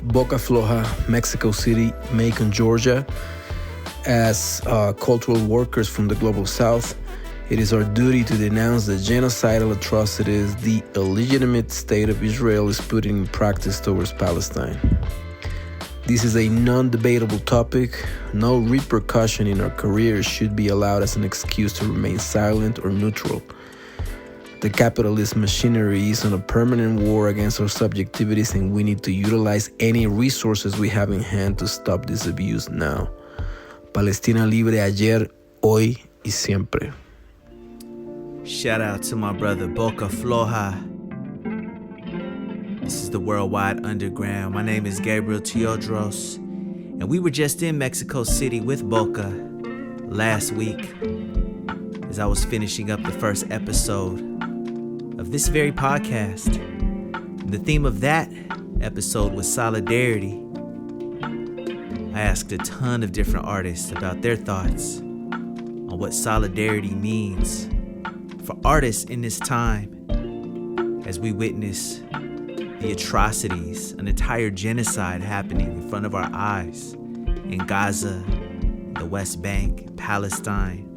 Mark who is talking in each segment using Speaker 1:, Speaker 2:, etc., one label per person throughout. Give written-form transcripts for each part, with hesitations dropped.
Speaker 1: Boca Floja, Mexico City, Macon, Georgia. As cultural workers from the global south, it is our duty to denounce the genocidal atrocities the illegitimate state of Israel is putting in practice towards Palestine. This is a non-debatable topic. No repercussion in our careers should be allowed as an excuse to remain silent or neutral. The capitalist machinery is on a permanent war against our subjectivities, and we need to utilize any resources we have in hand to stop this abuse now. Palestina libre ayer, hoy y siempre.
Speaker 2: Shout out to my brother Boca Floja. This is the Worldwide Underground. My name is Gabriel Teodros, and we were just in Mexico City with Boca last week as I was finishing up the first episode of this very podcast. The theme of that episode was solidarity. I asked a ton of different artists about their thoughts on what solidarity means for artists in this time as we witness the atrocities, an entire genocide happening in front of our eyes in Gaza, the West Bank, Palestine.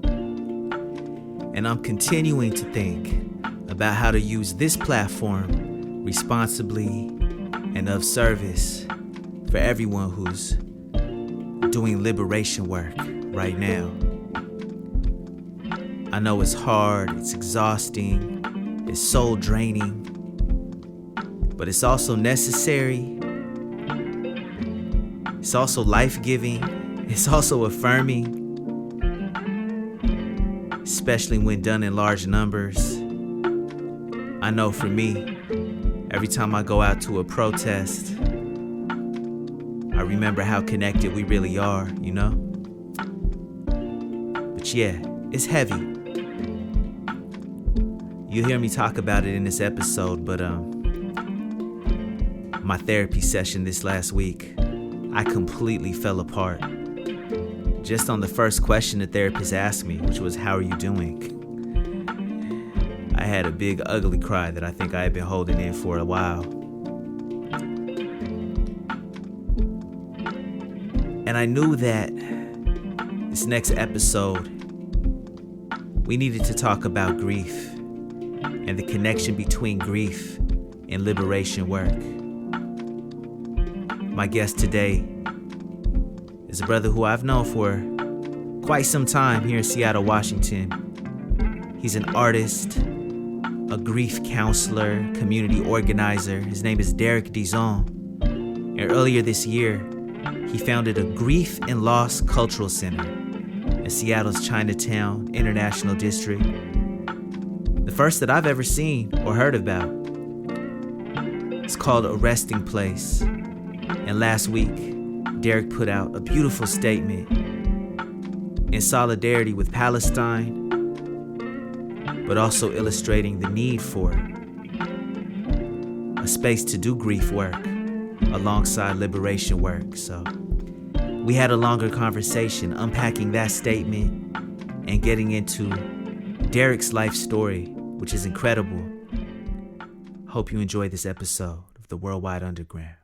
Speaker 2: And I'm continuing to think about how to use this platform responsibly and of service for everyone who's doing liberation work right now. I know it's hard, it's exhausting, it's soul draining, but it's also necessary. It's also life-giving. It's also affirming, especially when done in large numbers. I know for me, every time I go out to a protest, I remember how connected we really are, you know? But yeah, it's heavy. You'll hear me talk about it in this episode, but my therapy session this last week, I completely fell apart. Just on the first question the therapist asked me, which was, "How are you doing?" I had a big ugly cry that I think I had been holding in for a while. And I knew that this next episode, we needed to talk about grief and the connection between grief and liberation work. My guest today is a brother who I've known for quite some time here in Seattle, Washington. He's an artist, a grief counselor, community organizer. His name is Derek Dizon. And earlier this year, he founded a grief and loss cultural center in Seattle's Chinatown-International district. The first that I've ever seen or heard about. It's called A Resting Place. And last week, Derek put out a beautiful statement in solidarity with Palestine, but also illustrating the need for a space to do grief work alongside liberation work. So we had a longer conversation unpacking that statement and getting into Derek's life story, which is incredible. Hope you enjoy this episode of the Worldwide Underground.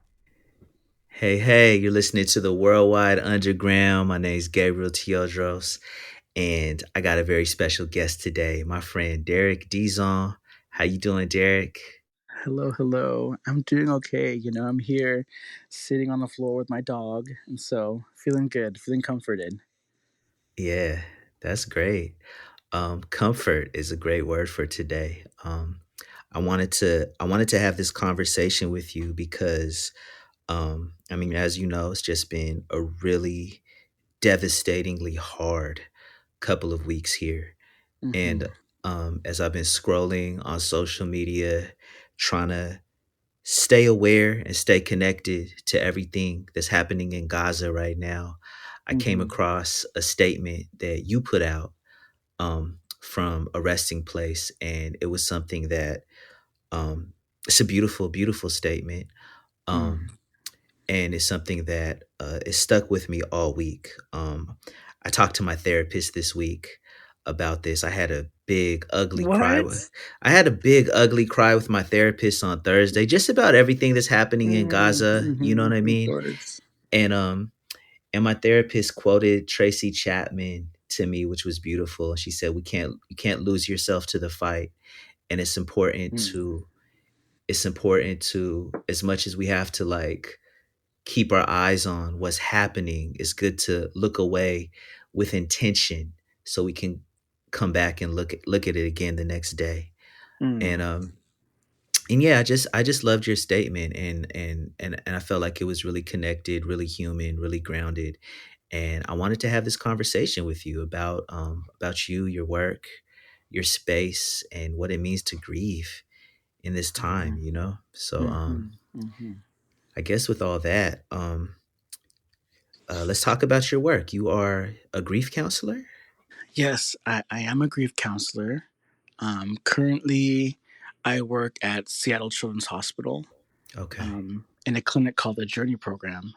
Speaker 2: Hey, you're listening to the Worldwide Underground. My name is Gabriel Teodros, and I got a very special guest today, my friend Derek Dizon. How you doing, Derek?
Speaker 3: Hello. I'm doing okay. I'm here sitting on the floor with my dog, and so feeling good, feeling comforted.
Speaker 2: Yeah, that's great. Comfort is a great word for today. I wanted to have this conversation with you because as you know, it's just been a really devastatingly hard couple of weeks here.
Speaker 3: Mm-hmm.
Speaker 2: And as I've been scrolling on social media, trying to stay aware and stay connected to everything that's happening in Gaza right now, I came across a statement that you put out from A Resting Place. And it was something that it's a beautiful, beautiful statement. And it's something that is stuck with me all week. I talked to my therapist this week about this. I had a big ugly cry.
Speaker 3: What?
Speaker 2: I had a big ugly cry with my therapist on Thursday, just about everything that's happening in Gaza. You know what I
Speaker 3: Of
Speaker 2: mean?
Speaker 3: course.
Speaker 2: And and my therapist quoted Tracy Chapman to me, which was beautiful. She said, you can't lose yourself to the fight, and
Speaker 3: Mm,
Speaker 2: it's important to, as much as we have to like keep our eyes on what's happening, it's good to look away with intention so we can come back and look at it again the next day.
Speaker 3: mm,
Speaker 2: And and yeah, I just loved your statement, and I felt like it was really connected, really human, really grounded. And I wanted to have this conversation with you about you, your work, your space, and what it means to grieve in this time,
Speaker 3: mhm,
Speaker 2: you know? So
Speaker 3: mhm, mhm.
Speaker 2: I guess with all that, let's talk about your work. You are a grief counselor?
Speaker 3: Yes, I am a grief counselor. Currently, I work at Seattle Children's Hospital
Speaker 2: Okay.
Speaker 3: in a clinic called the Journey Program.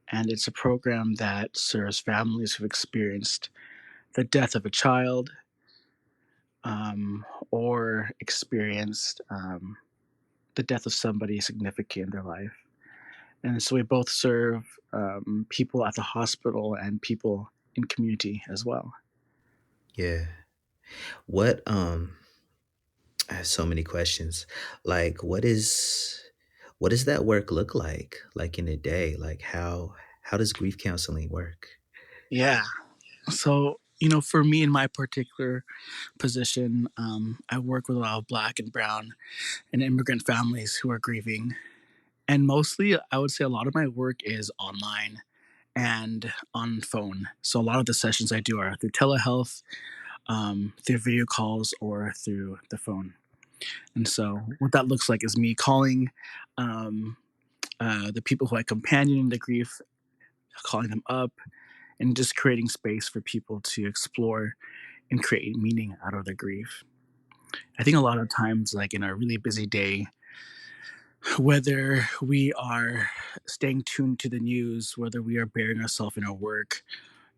Speaker 3: And it's a program that serves families who've experienced the death of a child or experienced the death of somebody significant in their life. And so we both serve people at the hospital and people in community as well.
Speaker 2: Yeah. What I have so many questions. Like what does that work look like in a day? Like how does grief counseling work?
Speaker 3: Yeah. So, for me in my particular position, I work with a lot of Black and Brown and immigrant families who are grieving. And mostly, I would say a lot of my work is online and on phone. So, a lot of the sessions I do are through telehealth, through video calls, or through the phone. And so, what that looks like is me calling um, the people who I companion in the grief, calling them up, and just creating space for people to explore and create meaning out of their grief. I think a lot of times, like in a really busy day, whether we are staying tuned to the news, whether we are burying ourselves in our work,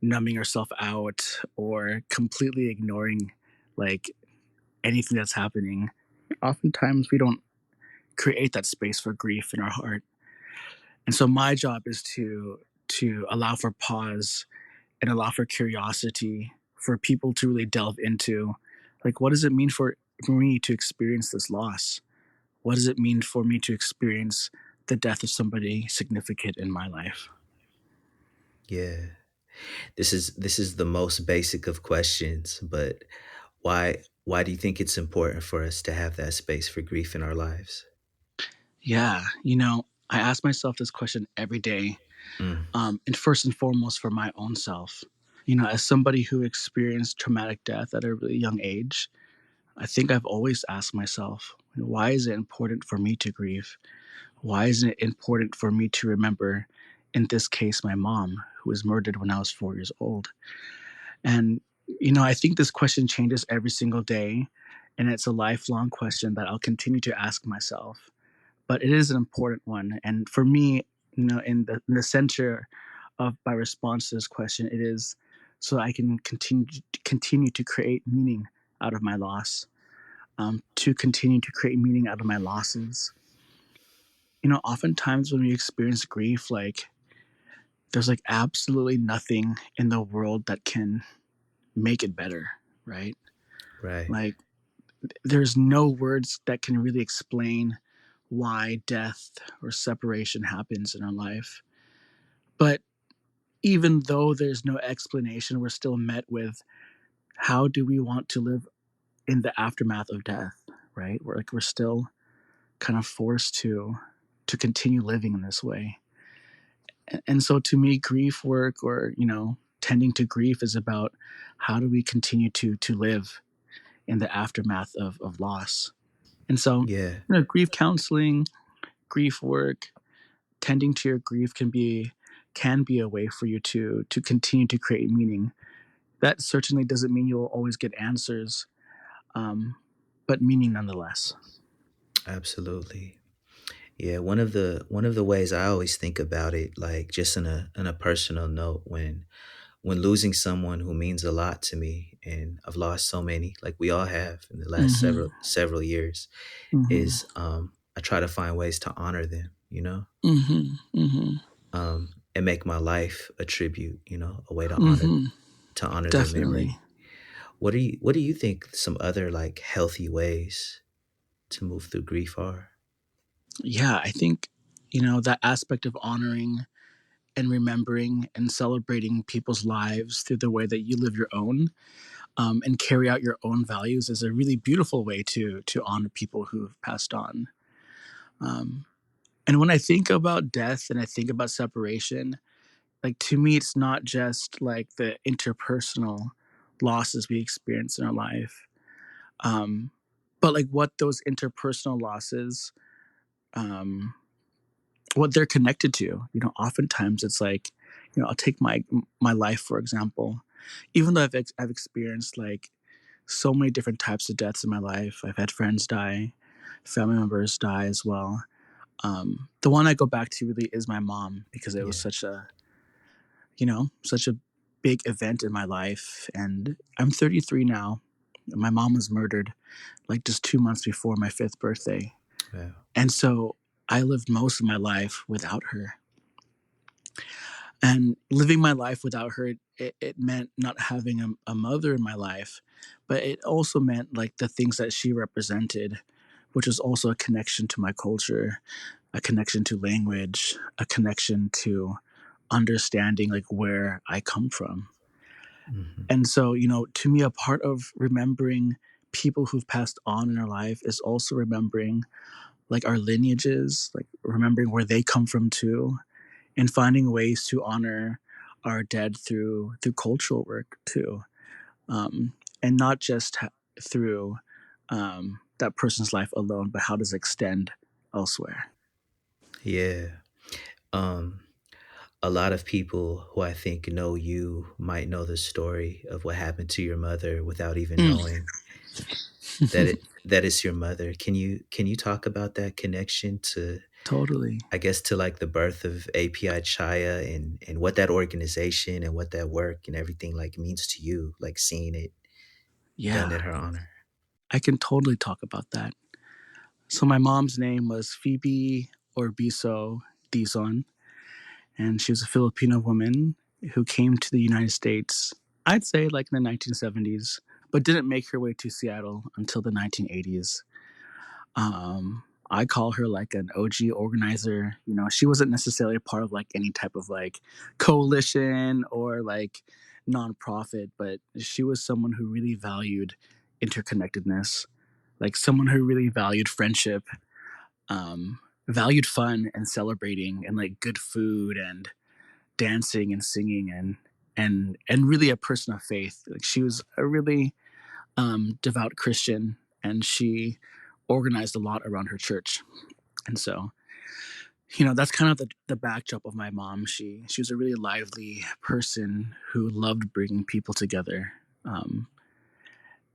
Speaker 3: numbing ourselves out, or completely ignoring like anything that's happening, oftentimes we don't create that space for grief in our heart. And so my job is to allow for pause and allow for curiosity for people to really delve into like what does it mean for me to experience this loss? What does it mean for me to experience the death of somebody significant in my life?
Speaker 2: Yeah. This is the most basic of questions, but why do you think it's important for us to have that space for grief in our lives?
Speaker 3: Yeah, I ask myself this question every day,
Speaker 2: Mm,
Speaker 3: and first and foremost for my own self. As somebody who experienced traumatic death at a really young age, I think I've always asked myself, why is it important for me to grieve? Why isn't it important for me to remember, in this case, my mom, who was murdered when I was 4 years old? And, I think this question changes every single day. And it's a lifelong question that I'll continue to ask myself. But it is an important one. And for me, in the center of my response to this question, it is so I can continue to create meaning out of my loss, to continue to create meaning out of my losses. Oftentimes when we experience grief, like there's like absolutely nothing in the world that can make it better, right?
Speaker 2: right.
Speaker 3: Like there's no words that can really explain why death or separation happens in our life. But even though there's no explanation, we're still met with how do we want to live in the aftermath of death, right? We're still kind of forced to continue living in this way. And so to me, grief work or, tending to grief is about how do we continue to live in the aftermath of loss. And so,
Speaker 2: Yeah.
Speaker 3: grief counseling, grief work, tending to your grief can be a way for you to continue to create meaning. That certainly doesn't mean you'll always get answers, um, but meaning nonetheless.
Speaker 2: Absolutely. Yeah, one of the ways I always think about it, like just in a personal note, when losing someone who means a lot to me, and I've lost so many, like we all have in the last
Speaker 3: Mm-hmm.
Speaker 2: several years,
Speaker 3: Mm-hmm.
Speaker 2: is I try to find ways to honor them,
Speaker 3: Mm-hmm. Mm-hmm.
Speaker 2: and make my life a tribute, a way
Speaker 3: Mm-hmm.
Speaker 2: to honor their
Speaker 3: Definitely.
Speaker 2: memory. What do you think some other like healthy ways to move through grief are?
Speaker 3: Yeah, I think, that aspect of honoring and remembering and celebrating people's lives through the way that you live your own, and carry out your own values is a really beautiful way to honor people who have passed on. Um, and when I think about death and I think about separation, like to me, it's not just like the interpersonal losses we experience in our life, um, but like what those interpersonal losses, um, what they're connected to. Oftentimes it's like, I'll take my life for example. Even though I've experienced like so many different types of deaths in my life, I've had friends die, family members die as well. The one I go back to really is my mom because it was
Speaker 2: Yeah.
Speaker 3: such a big event in my life. And I'm 33 now. My mom was murdered like just 2 months before my fifth birthday.
Speaker 2: Wow.
Speaker 3: And so I lived most of my life without her. And living my life without her, it meant not having a mother in my life, but it also meant like the things that she represented, which was also a connection to my culture, a connection to language, a connection to understanding like where I come from.
Speaker 2: Hmm.
Speaker 3: And so, to me, a part of remembering people who've passed on in our life is also remembering like our lineages, like remembering where they come from too, and finding ways to honor our dead through cultural work too, and not just through that person's life alone, but how does it extend elsewhere.
Speaker 2: Yeah. Um, a lot of people who I think know you might know the story of what happened to your mother without even
Speaker 3: Mm.
Speaker 2: knowing that is your mother. Can you talk about that connection to,
Speaker 3: Totally.
Speaker 2: I guess, to like the birth of API Chaya, and what that organization and what that work and everything like means to you, like seeing it done
Speaker 3: Yeah,
Speaker 2: in her honor?
Speaker 3: I can totally talk about that. So my mom's name was Phoebe Orbiso Dizon, and she was a Filipino woman who came to the United States, I'd say like in the 1970s, but didn't make her way to Seattle until the 1980s. I call her like an OG organizer. She wasn't necessarily a part of like any type of like coalition or like nonprofit, but she was someone who really valued interconnectedness, like someone who really valued friendship, valued fun and celebrating and like good food and dancing and singing and really a person of faith. Like she was a really devout Christian, and she organized a lot around her church. And so, that's kind of the backdrop of my mom. She was a really lively person who loved bringing people together.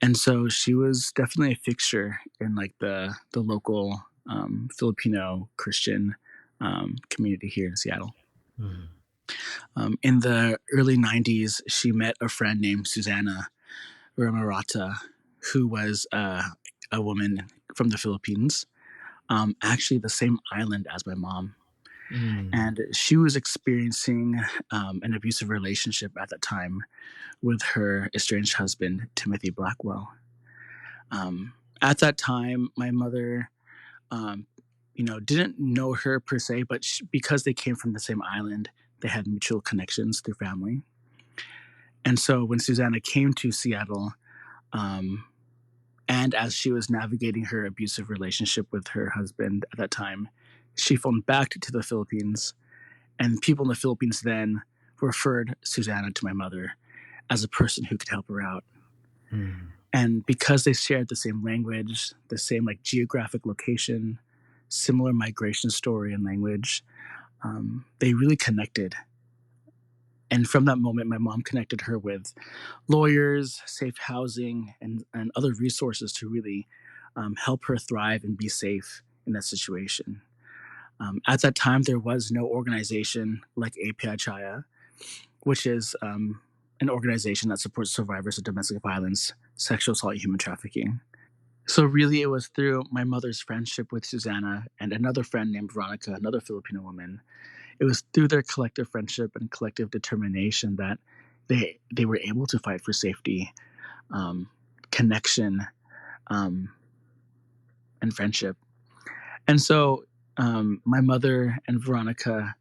Speaker 3: And so she was definitely a fixture in like the local Filipino Christian community here in Seattle.
Speaker 2: Mhm.
Speaker 3: In the early 90s, she met a friend named Susanna Ramarata, who was a woman from the Philippines, actually the same island as my mom.
Speaker 2: Mm.
Speaker 3: And she was experiencing an abusive relationship at that time with her estranged husband, Timothy Blackwell. At that time, my mother, um, didn't know her per se, but because they came from the same island, they had mutual connections through family. And so when Susanna came to Seattle, um, and as she was navigating her abusive relationship with her husband at that time, she phoned back to the Philippines, and people in the Philippines then referred Susanna to my mother as a person who could help her out.
Speaker 2: Mm.
Speaker 3: And because they shared the same language, the same like geographic location, similar migration story and language, they really connected. And from that moment, my mom connected her with lawyers, safe housing, and other resources to really help her thrive and be safe in that situation. At that time, there was no organization like API Chaya, which is an organization that supports survivors of domestic violence, sexual assault, and human trafficking. So really, it was through my mother's friendship with Susanna and another friend named Veronica, another Filipino woman. It was through their collective friendship and collective determination that they were able to fight for safety, connection, and friendship. And so my mother and Veronica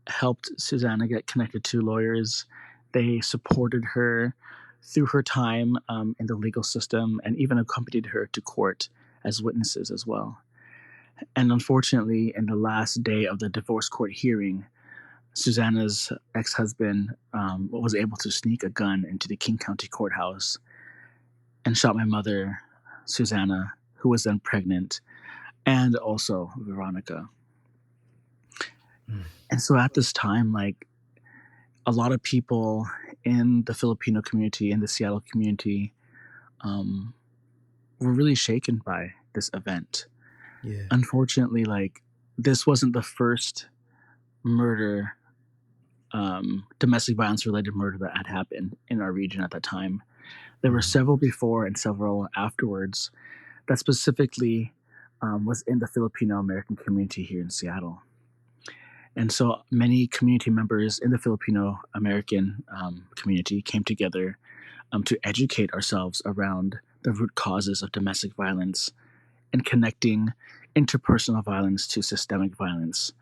Speaker 3: helped Susanna get connected to lawyers. They supported her through her time in the legal system and even accompanied her to court as witnesses as well. And unfortunately, in the last day of the divorce court hearing, Susanna's ex-husband was able to sneak a gun into the King County courthouse and shot my mother, Susanna, who was then pregnant, and also Veronica. And so at this time, like, a lot of people in the Filipino community, in the Seattle community, were really shaken by this event.
Speaker 2: Yeah.
Speaker 3: Unfortunately, like, this wasn't the first murder, domestic violence related murder that had happened in our region at that time. There were several before and several afterwards that specifically was in the Filipino American community here in Seattle. And so many community members in the Filipino American community came together to educate ourselves around the root causes of domestic violence and connecting interpersonal violence to systemic violence.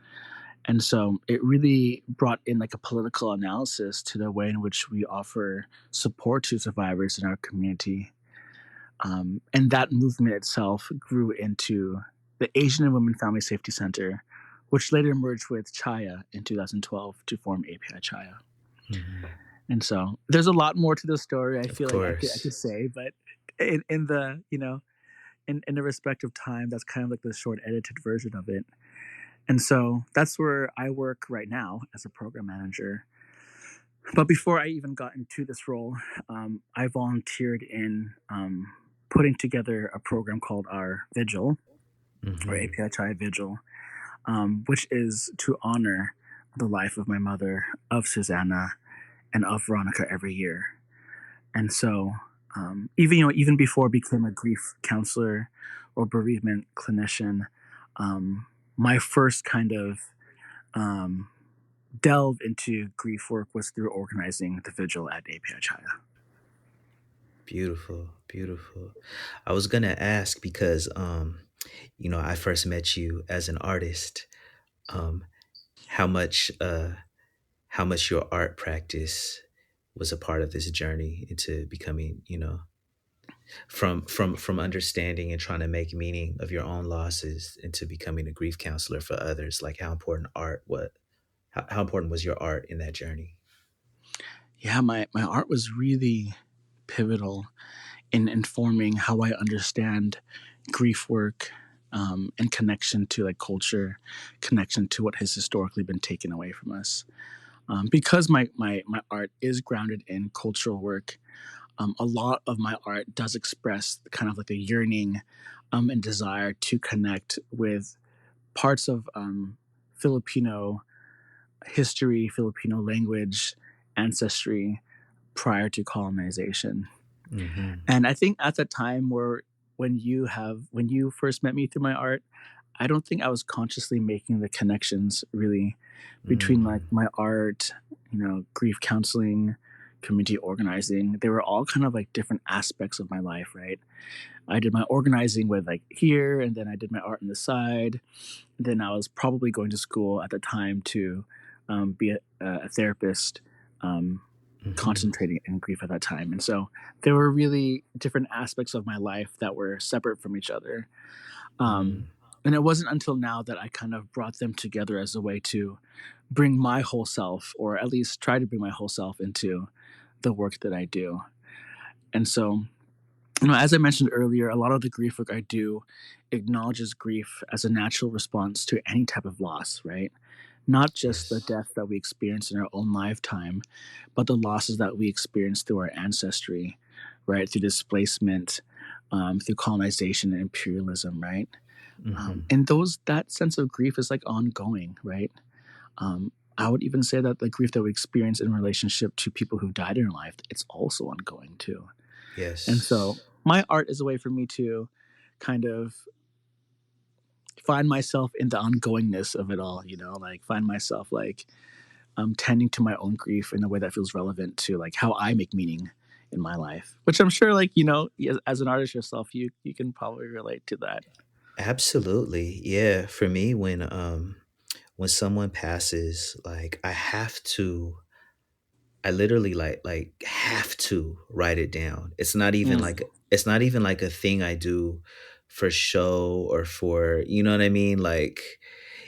Speaker 3: And so it really brought in like a political analysis to the way in which we offer support to survivors in our community. And that movement itself grew into the Asian and Women Family Safety Center, which later merged with Chaya in 2012 to form API Chaya.
Speaker 2: Mm-hmm.
Speaker 3: And so there's a lot more to the story. I
Speaker 2: Of
Speaker 3: feel
Speaker 2: course.
Speaker 3: like I could say, but in the, you know, in the respect of time, that's kind of like the short edited version of it. And so that's where I work right now as a program manager. But before I even got into this role, I volunteered in putting together a program called our Vigil, or API Chai Vigil, which is to honor the life of my mother, of Susanna, and of Veronica every year. And so even before I became a grief counselor or bereavement clinician, my first kind of delve into grief work was through organizing the vigil at API Chaya.
Speaker 2: Beautiful, beautiful. I was gonna ask because I first met you as an artist. How much your art practice was a part of this journey into becoming, from understanding and trying to make meaning of your own losses into becoming a grief counselor for others. Like how important how important was your art in that journey?
Speaker 3: Yeah, my art was really pivotal in informing how I understand grief work, and connection to like culture, connection to what has historically been taken away from us. Because my art is grounded in cultural work, a lot of my art does express kind of like a yearning and desire to connect with parts of Filipino history, Filipino language, ancestry prior to colonization.
Speaker 2: Mm-hmm.
Speaker 3: And I think at the time when you first met me through my art, I don't think I was consciously making the connections really between like my art, grief counseling, community organizing. They were all kind of like different aspects of my life, right? I did my organizing with like here, and then I did my art on the side. Then I was probably going to school at the time to be a therapist, concentrating in grief at that time. And so there were really different aspects of my life that were separate from each other. And it wasn't until now that I kind of brought them together as a way to bring my whole self, or at least try to bring my whole self into the work that I do. And so, as I mentioned earlier, a lot of the grief work I do acknowledges grief as a natural response to any type of loss, right? Not just the death that we experience in our own lifetime, but the losses that we experience through our ancestry, right? Through displacement, through colonization and imperialism, right? And that sense of grief is like ongoing, right? I would even say that the grief that we experience in relationship to people who died in our life, it's also ongoing too. And so
Speaker 2: Yes.
Speaker 3: my art is a way for me to kind of find myself in the ongoingness of it all, like find myself like tending to my own grief in a way that feels relevant to like how I make meaning in my life, which I'm sure like, as an artist yourself, you can probably relate to that.
Speaker 2: Absolutely. Yeah. For me, when someone passes, like I literally like have to write it down.
Speaker 3: Mm,
Speaker 2: It's not even like a thing I do for show or for, you know what I mean? Like,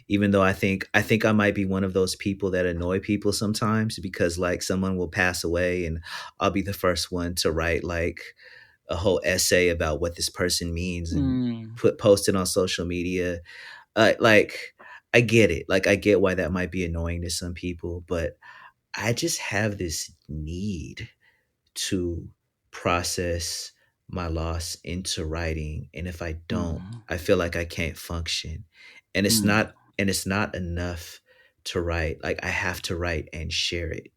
Speaker 2: even though I think I might be one of those people that annoy people sometimes, because like someone will pass away and I'll be the first one to write like a whole essay about what this person means and
Speaker 3: mm,
Speaker 2: post it on social media. Like, I get it. Like, I get why that might be annoying to some people, but I just have this need to process my loss into writing, and if I don't,
Speaker 3: mm,
Speaker 2: I feel like I can't function. And
Speaker 3: mm,
Speaker 2: it's not enough to write. Like, I have to write and share it.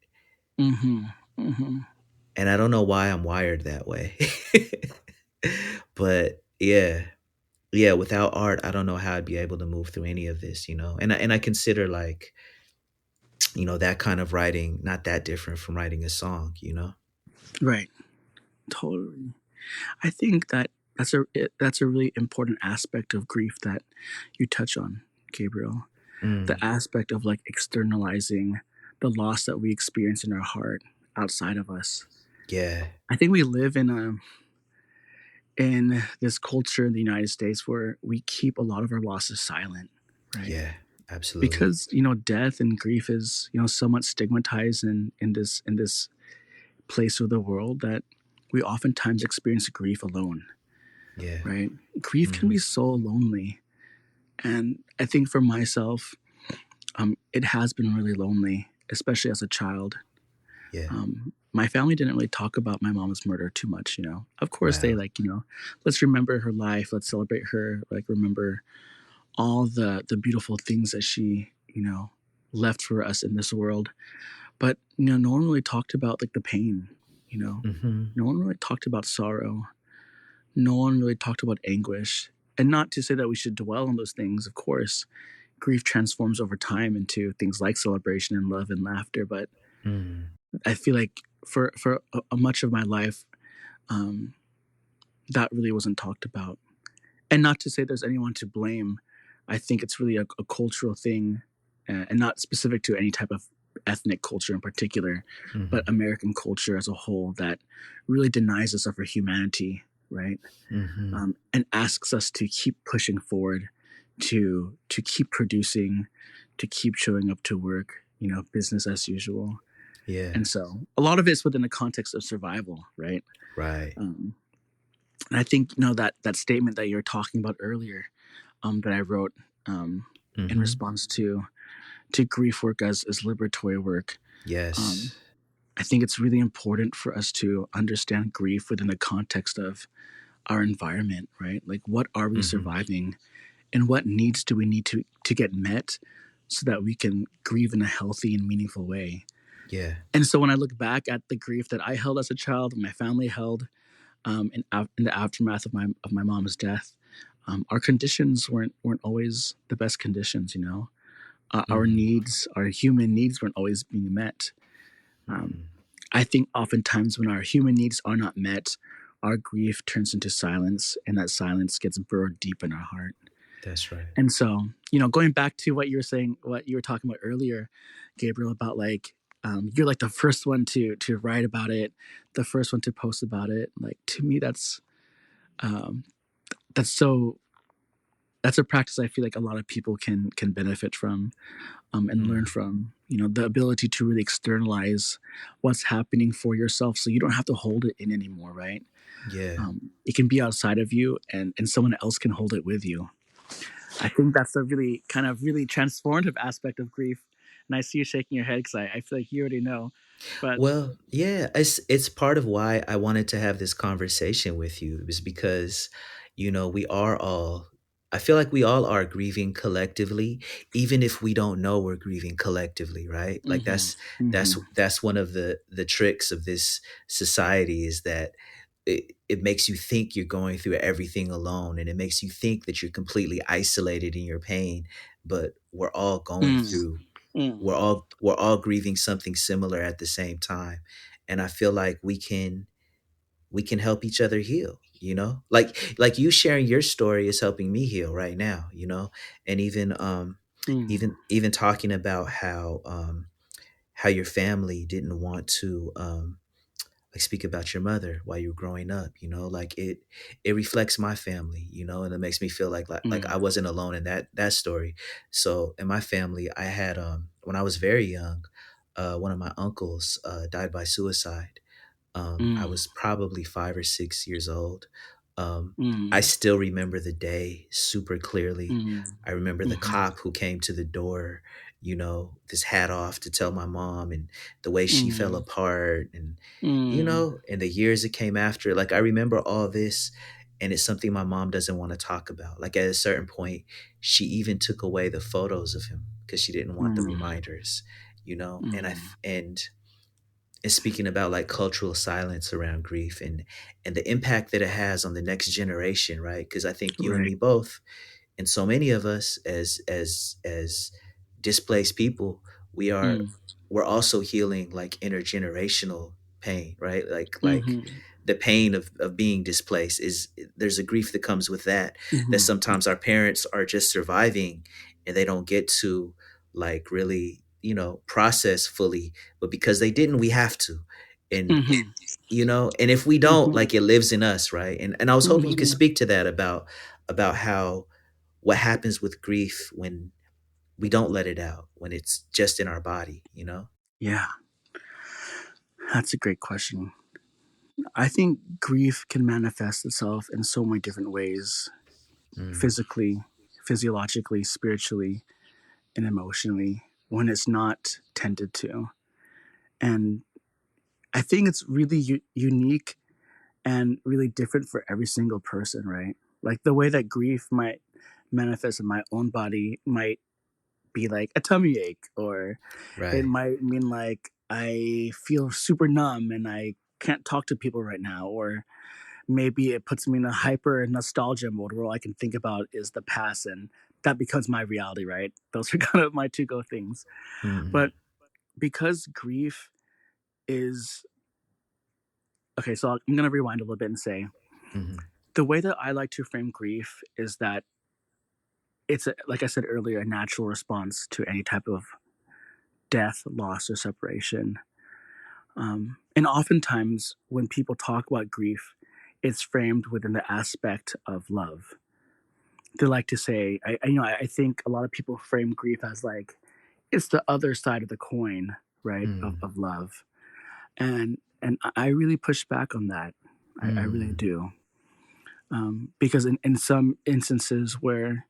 Speaker 3: mm-hmm, mm-hmm.
Speaker 2: And I don't know why I'm wired that way. But yeah. Yeah, without art, I don't know how I'd be able to move through any of this, you know. And I consider like, that kind of writing not that different from writing a song, you know?
Speaker 3: Right, totally. I think that that's a really important aspect of grief that you touch on, Gabriel. The
Speaker 2: Mm,
Speaker 3: aspect of like externalizing the loss that we experience in our heart outside of us.
Speaker 2: yeah.
Speaker 3: I think we live in this culture in the United States where we keep a lot of our losses silent, right?
Speaker 2: Yeah, absolutely.
Speaker 3: Because death and grief is somewhat stigmatized in this place of the world that we oftentimes experience grief alone,
Speaker 2: Yeah.
Speaker 3: right? Grief can be
Speaker 2: Mhm.
Speaker 3: so lonely, and I think for myself, it has been really lonely, especially as a child.
Speaker 2: Yeah.
Speaker 3: My family didn't really talk about my mom's murder too much. Of course they
Speaker 2: Wow.
Speaker 3: like let's remember her life, let's celebrate her, like remember all the beautiful things that she left for us in this world. But no one really talked about like the pain. you know
Speaker 2: Mhm.
Speaker 3: no one really talked about sorrow. No one really talked about anguish. And not to say that we should dwell on those things, of course. Grief transforms over time into things like celebration and love and laughter. But
Speaker 2: Mm.
Speaker 3: I feel like for a much of my life, um, that really wasn't talked about. And not to say there's anyone to blame. I think it's really a cultural thing, and not specific to any type of ethnic culture in particular, but
Speaker 2: Mhm.
Speaker 3: American culture as a whole that really denies us of our humanity, right?
Speaker 2: Mhm.
Speaker 3: And asks us to keep pushing forward, to keep producing, to keep showing up to work, business as usual.
Speaker 2: Yeah.
Speaker 3: And so a lot of it's within the context of survival, right?
Speaker 2: Right.
Speaker 3: Um, and I think that statement that you were talking about earlier, that I wrote, um, in
Speaker 2: Mhm.
Speaker 3: response to grief work as liberatory work. Um,
Speaker 2: Yes.
Speaker 3: I think it's really important for us to understand grief within the context of our environment, right? Like, what are we
Speaker 2: Mhm.
Speaker 3: surviving, and what needs do we need to get met so that we can grieve in a healthy and meaningful way.
Speaker 2: Yeah.
Speaker 3: And so when I look back at the grief that I held as a child, and my family held, in the aftermath of my mom's death, our conditions weren't always the best conditions. Our
Speaker 2: Mm.
Speaker 3: needs, our human needs, weren't always being met. Um,
Speaker 2: Mhm.
Speaker 3: I think oftentimes when our human needs are not met, our grief turns into silence, and that silence gets burrowed deep in our heart.
Speaker 2: That's right.
Speaker 3: And so, going back to what you were saying, what you were talking about earlier, Gabriel, about like, you're like the first one to write about it, the first one to post about it. Like, to me, um, that's so that's a practice I feel like a lot of people can benefit from, and learn
Speaker 2: Mm.
Speaker 3: from. The ability to really externalize what's happening for yourself, so you don't have to hold it in anymore, right?
Speaker 2: Yeah.
Speaker 3: It can be outside of you, and someone else can hold it with you. I think that's a really kind of really transformative aspect of grief. And I see you shaking your head because I feel like you already know. But
Speaker 2: Well, yeah, it's part of why I wanted to have this conversation with you, is because, we are all, I feel like we all are grieving collectively, even if we don't know we're grieving collectively, right? Like
Speaker 3: Mm-hmm. Mm-hmm.
Speaker 2: that's one of the tricks of this society is that it makes you think you're going through everything alone, and it makes you think that you're completely isolated in your pain, but we're all going
Speaker 3: Mm.
Speaker 2: through
Speaker 3: Mm.
Speaker 2: we're all grieving something similar at the same time. And I feel like we can help each other heal, you know, like you sharing your story is helping me heal right now, you know. And
Speaker 3: Mm.
Speaker 2: even talking about how your family didn't want to like speak about your mother while you were growing up, you know, like it reflects my family, you know, and it makes me feel like I
Speaker 3: Mm.
Speaker 2: wasn't alone in that story. So in my family, I had when I was very young, one of my uncles died by suicide. I
Speaker 3: Mm.
Speaker 2: was probably 5 or 6 years old. I
Speaker 3: Mm.
Speaker 2: still remember the day super clearly.
Speaker 3: Mm.
Speaker 2: I remember the
Speaker 3: Mhm.
Speaker 2: cop who came to the door, you know, this hat off to tell my mom, and the way she fell
Speaker 3: Mm.
Speaker 2: apart, and you
Speaker 3: Mm.
Speaker 2: know, and the years that came after. Like I remember all this, and it's something my mom doesn't want to talk about. Like at a certain point, she even took away the photos of him because she didn't want the
Speaker 3: Mm.
Speaker 2: reminders, you know.
Speaker 3: Mm.
Speaker 2: And speaking about like cultural silence around grief and the impact that it has on the next generation, right? Because I think you and
Speaker 3: Right.
Speaker 2: me both, and so many of us as displaced people, we are
Speaker 3: Mm.
Speaker 2: we're also healing like intergenerational pain, right? Like
Speaker 3: Mhm.
Speaker 2: the pain of being displaced is, there's a grief that comes with that
Speaker 3: Mhm.
Speaker 2: sometimes our parents are just surviving and they don't get to like really, you know, process fully, but because they didn't, we have to. And
Speaker 3: Mhm.
Speaker 2: you know, and if we don't,
Speaker 3: Mhm.
Speaker 2: like it lives in us, right? And I was hoping you could
Speaker 3: Mhm.
Speaker 2: speak to that about how what happens with grief when we don't let it out, when it's just in our body, you know.
Speaker 3: Yeah, that's a great question. I think grief can manifest itself in so many different ways:
Speaker 2: Mm,
Speaker 3: physically, physiologically, spiritually, and emotionally when it's not tended to. And I think it's really unique and really different for every single person, right? Like the way that grief might manifest in my own body might be like a tummy ache, or it
Speaker 2: right.
Speaker 3: might mean like I feel super numb and I can't talk to people right now, or maybe it puts me in a hyper nostalgia mode where all I can think about is the past, and that becomes my reality, right? Those are kind of my two go things.
Speaker 2: Mm,
Speaker 3: But because grief is okay, so I'm going to rewind a little bit and say
Speaker 2: mm,
Speaker 3: the way that I like to frame grief is that it's a, like I said earlier, a natural response to any type of death, loss, or separation. And oftentimes, when people talk about grief, it's framed within the aspect of love. They like to say, I think a lot of people frame grief as like it's the other side of the coin, right,
Speaker 2: mm,
Speaker 3: of love. And I really push back on that. I really
Speaker 2: mm,
Speaker 3: do, because in some instances where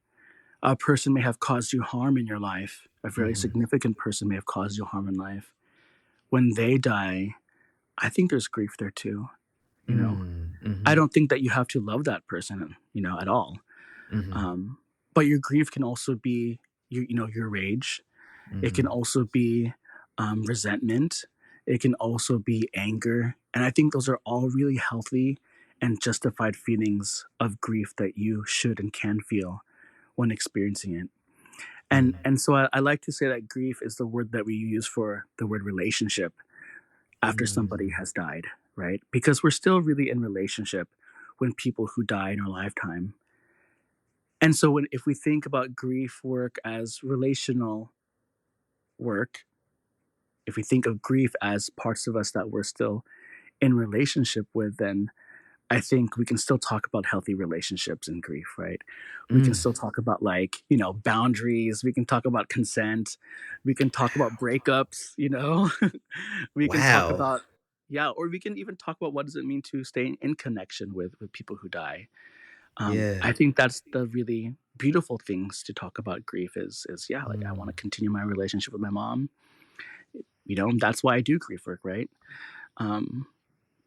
Speaker 3: a person may have caused you harm in your life, a very
Speaker 2: mm,
Speaker 3: significant person may have caused you harm in life. When they die, I think there's grief there too. You know,
Speaker 2: mm,
Speaker 3: I
Speaker 2: mm,
Speaker 3: don't think that you have to love that person, at all.
Speaker 2: mm,
Speaker 3: But your grief can also be your rage. It can
Speaker 2: mm,
Speaker 3: also be resentment. It can also be anger, and I think those are all really healthy and justified feelings of grief that you should and can feel when experiencing it.
Speaker 2: mm,
Speaker 3: And so I like to say that grief is the word that we use for the word relationship after somebody
Speaker 2: mm,
Speaker 3: has died, right? Because we're still really in relationship when people who die in our lifetime. And so if we think about grief work as relational work, if we think of grief as parts of us that we're still in relationship with, then I think we can still talk about healthy relationships and grief, right? We can
Speaker 2: mm.
Speaker 3: still talk about like, boundaries. We can talk about consent. We can talk about breakups. We can talk
Speaker 2: Wow.
Speaker 3: about, yeah, or we can even talk about what does it mean to stay in connection with people who die. I
Speaker 2: Yeah.
Speaker 3: think that's the really beautiful things to talk about grief is yeah, like I want to
Speaker 2: Mm,
Speaker 3: continue my relationship with my mom. That's why I do grief work, right? Um,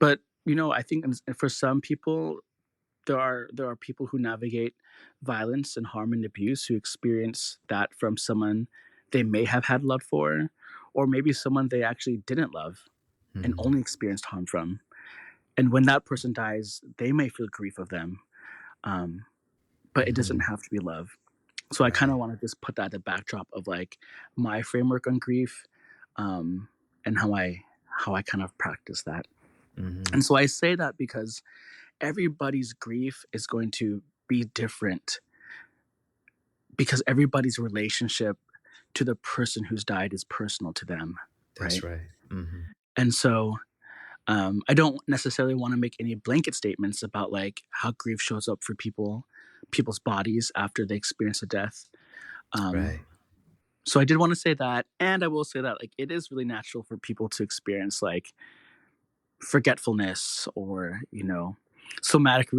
Speaker 3: but I think for some people there are people who navigate violence and harm and abuse who experience that from someone they may have had love for, or maybe someone they actually didn't love and
Speaker 2: Mm-hmm.
Speaker 3: only experienced harm from. And when that person dies, they may feel grief of them, um, but it doesn't
Speaker 2: Mm-hmm.
Speaker 3: have to be love. So I kind of
Speaker 2: Right.
Speaker 3: want to just put that at the backdrop of like my framework on grief, um, and how I kind of practice that.
Speaker 2: Mm-hmm.
Speaker 3: And so I say that because everybody's grief is going to be different, because everybody's relationship to the person who's died is personal to them,
Speaker 2: That's
Speaker 3: right?
Speaker 2: right. Mm-hmm.
Speaker 3: And so I don't necessarily want to make any blanket statements about like how grief shows up for people's bodies after they experience a death. Um,
Speaker 2: Right.
Speaker 3: so I did want to say that, and I will say that like it is really natural for people to experience like forgetfulness, or somatic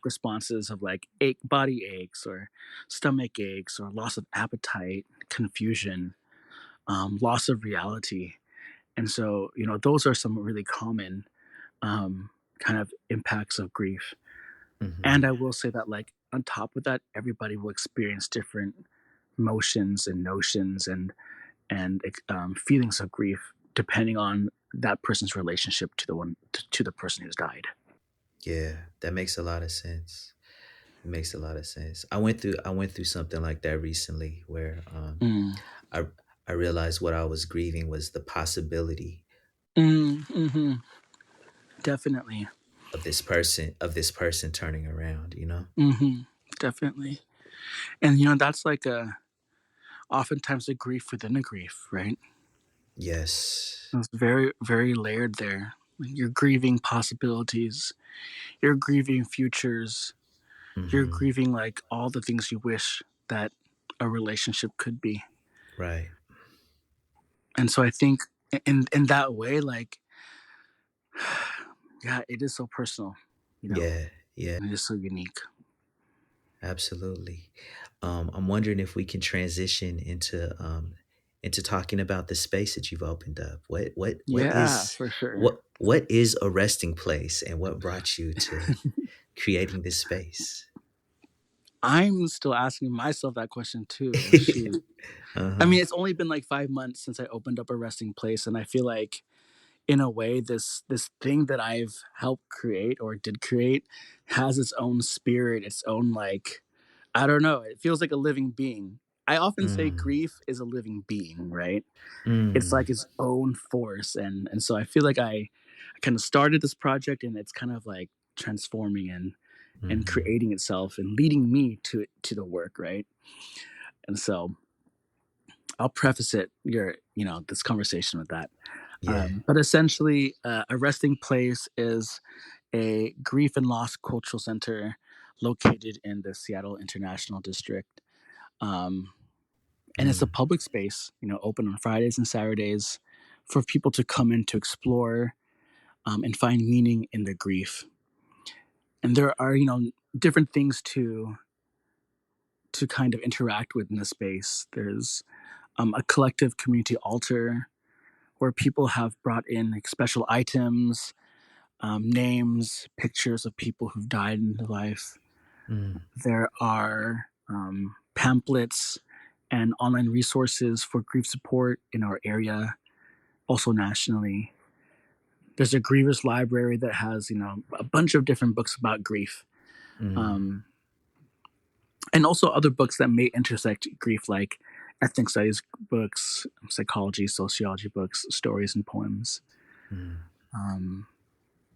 Speaker 3: responses of like body aches or stomach aches or loss of appetite, confusion, loss of reality. And so those are some really common kind of impacts of grief.
Speaker 2: Mm-hmm.
Speaker 3: And I will say that like on top of that, everybody will experience different emotions and notions and feelings of grief depending on that person's relationship to the person who's died.
Speaker 2: Yeah, that makes a lot of sense. It makes a lot of sense. I went through something like that recently where
Speaker 3: Mm.
Speaker 2: I I realized what I was grieving was the possibility
Speaker 3: Mm-hmm. Definitely.
Speaker 2: of this person turning around, you know?
Speaker 3: Mm-hmm. Definitely. And that's like a oftentimes a grief within a grief, right?
Speaker 2: Yes.
Speaker 3: It's very, very layered there. You're grieving possibilities, you're grieving futures, you're
Speaker 2: Mm-hmm.
Speaker 3: grieving like all the things you wish that a relationship could be.
Speaker 2: Right.
Speaker 3: And so I think in that way, like, yeah, it is so personal, you know,
Speaker 2: Yeah. Yeah.
Speaker 3: and it is so unique.
Speaker 2: Absolutely. I'm wondering if we can transition into talking about the space that you've opened up. What
Speaker 3: Yeah,
Speaker 2: is
Speaker 3: for sure.
Speaker 2: what is a resting place, and what brought you to creating this space?
Speaker 3: I'm still asking myself that question too. Shoot. I
Speaker 2: Uh-huh.
Speaker 3: mean, it's only been like 5 months since I opened up a resting place, and I feel like in a way this thing that I've helped create or did create has its own spirit, its own like, I don't know, it feels like a living being. I often say
Speaker 2: Mm.
Speaker 3: grief is a living being, right? It's
Speaker 2: Mm.
Speaker 3: like its own force, and so I feel like I kind of started this project, and it's kind of like transforming and
Speaker 2: Mhm.
Speaker 3: creating itself and leading me to the work, right? And so I'll preface this conversation with that.
Speaker 2: Yeah.
Speaker 3: But essentially, a resting place is a grief and loss cultural center located in the Seattle International District. Um, and it's a
Speaker 2: Mm.
Speaker 3: public space, open on Fridays and Saturdays for people to come in to explore, and find meaning in their grief. And there are, different things to kind of interact with in the space. There's a collective community altar where people have brought in like special items, names, pictures of people who've died in their life.
Speaker 2: Mm.
Speaker 3: There are pamphlets and online resources for grief support in our area, also nationally. There's a grievers library that has, a bunch of different books about grief,
Speaker 2: Mm.
Speaker 3: um, and also other books that may intersect grief, like ethnic studies books, psychology, sociology books, stories, and poems.
Speaker 2: Mm.
Speaker 3: Um,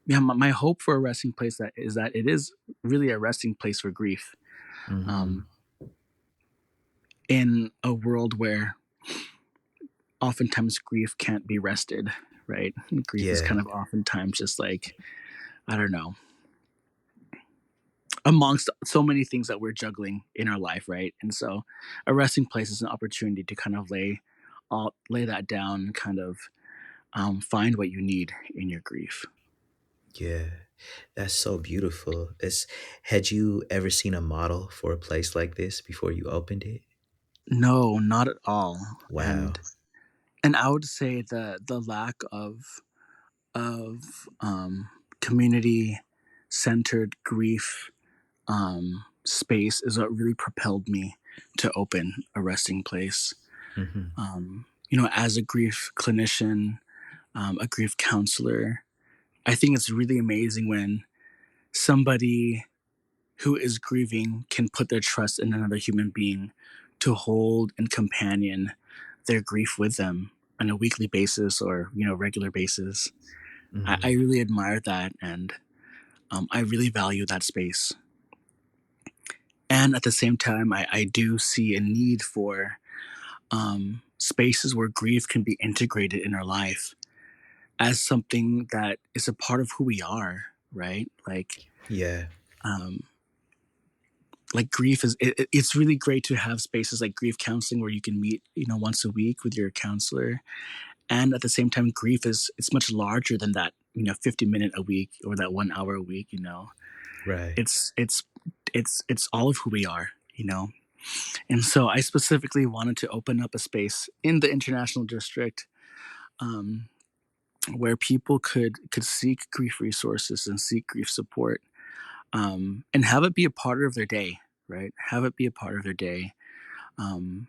Speaker 3: yeah, my hope for a resting place that is that it is really a resting place for grief,
Speaker 2: Mhm.
Speaker 3: um, in a world where oftentimes grief can't be rested, right? Grief is
Speaker 2: Yeah.
Speaker 3: kind of oftentimes just like, I don't know, amongst so many things that we're juggling in our life, right? And so a resting place is an opportunity to kind of lay that down and kind of find what you need in your grief.
Speaker 2: Yeah. That's so beautiful. It's Had you ever seen a model for a place like this before you opened it?
Speaker 3: No, not at all. and
Speaker 2: Wow.
Speaker 3: and I would say the lack of community centered grief space is what really propelled me to open a resting place.
Speaker 2: Mm-hmm.
Speaker 3: As a grief clinician, a grief counselor, I think it's really amazing when somebody who is grieving can put their trust in another human being to hold and companion their grief with them on a weekly basis or regular basis. I
Speaker 2: Mm-hmm.
Speaker 3: really admire that, and I really value that space. And at the same time, I do see a need for spaces where grief can be integrated in our life as something that is a part of who we are, right?
Speaker 2: Yeah.
Speaker 3: Um, like grief it's really great to have spaces like grief counseling where you can meet once a week with your counselor. And at the same time, grief is it's much larger than that 50-minute a week or that 1 hour a week.
Speaker 2: Right.
Speaker 3: It's all of who we are. And so I specifically wanted to open up a space in the international district, um, where people could seek grief resources and seek grief support, and have it be a part of their day, right? Have it be a part of their day. Um,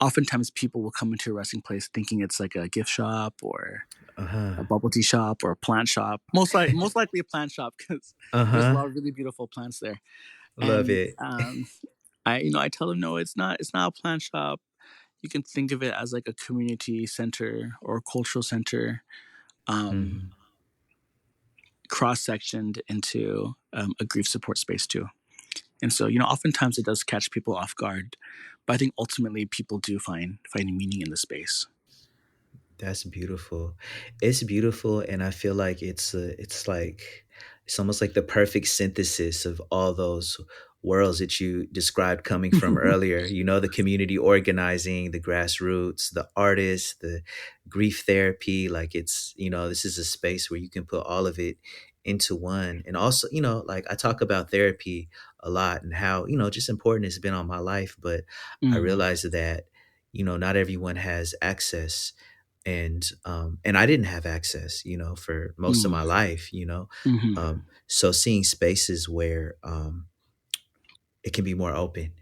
Speaker 3: Oftentimes, people will come into a resting place thinking it's like a gift shop or
Speaker 2: Uh-huh.
Speaker 3: a bubble tea shop or a plant shop. Most likely a plant shop because there's a
Speaker 2: Uh-huh.
Speaker 3: lot of really beautiful plants there.
Speaker 2: Love
Speaker 3: And
Speaker 2: it.
Speaker 3: I tell them no, it's not a plant shop. You can think of it as like a community center or a cultural center, um,
Speaker 2: Mm-hmm.
Speaker 3: cross-sectioned into a grief support space too. And so, oftentimes it does catch people off guard, but I think ultimately people do find meaning in the space.
Speaker 2: That's beautiful. It's beautiful, and I feel like it's like it's almost like the perfect synthesis of all those worlds that you described coming from earlier. The community organizing, the grassroots, the artists, the grief therapy. Like this is a space where you can put all of it into one. And also, like I talk about therapy a lot and how, just important it's been on my life, but I
Speaker 3: Mm,
Speaker 2: realize that, not everyone has access, and I didn't have access, for most of
Speaker 3: mm,
Speaker 2: my life,
Speaker 3: mm-hmm.
Speaker 2: so seeing spaces where it can be more open,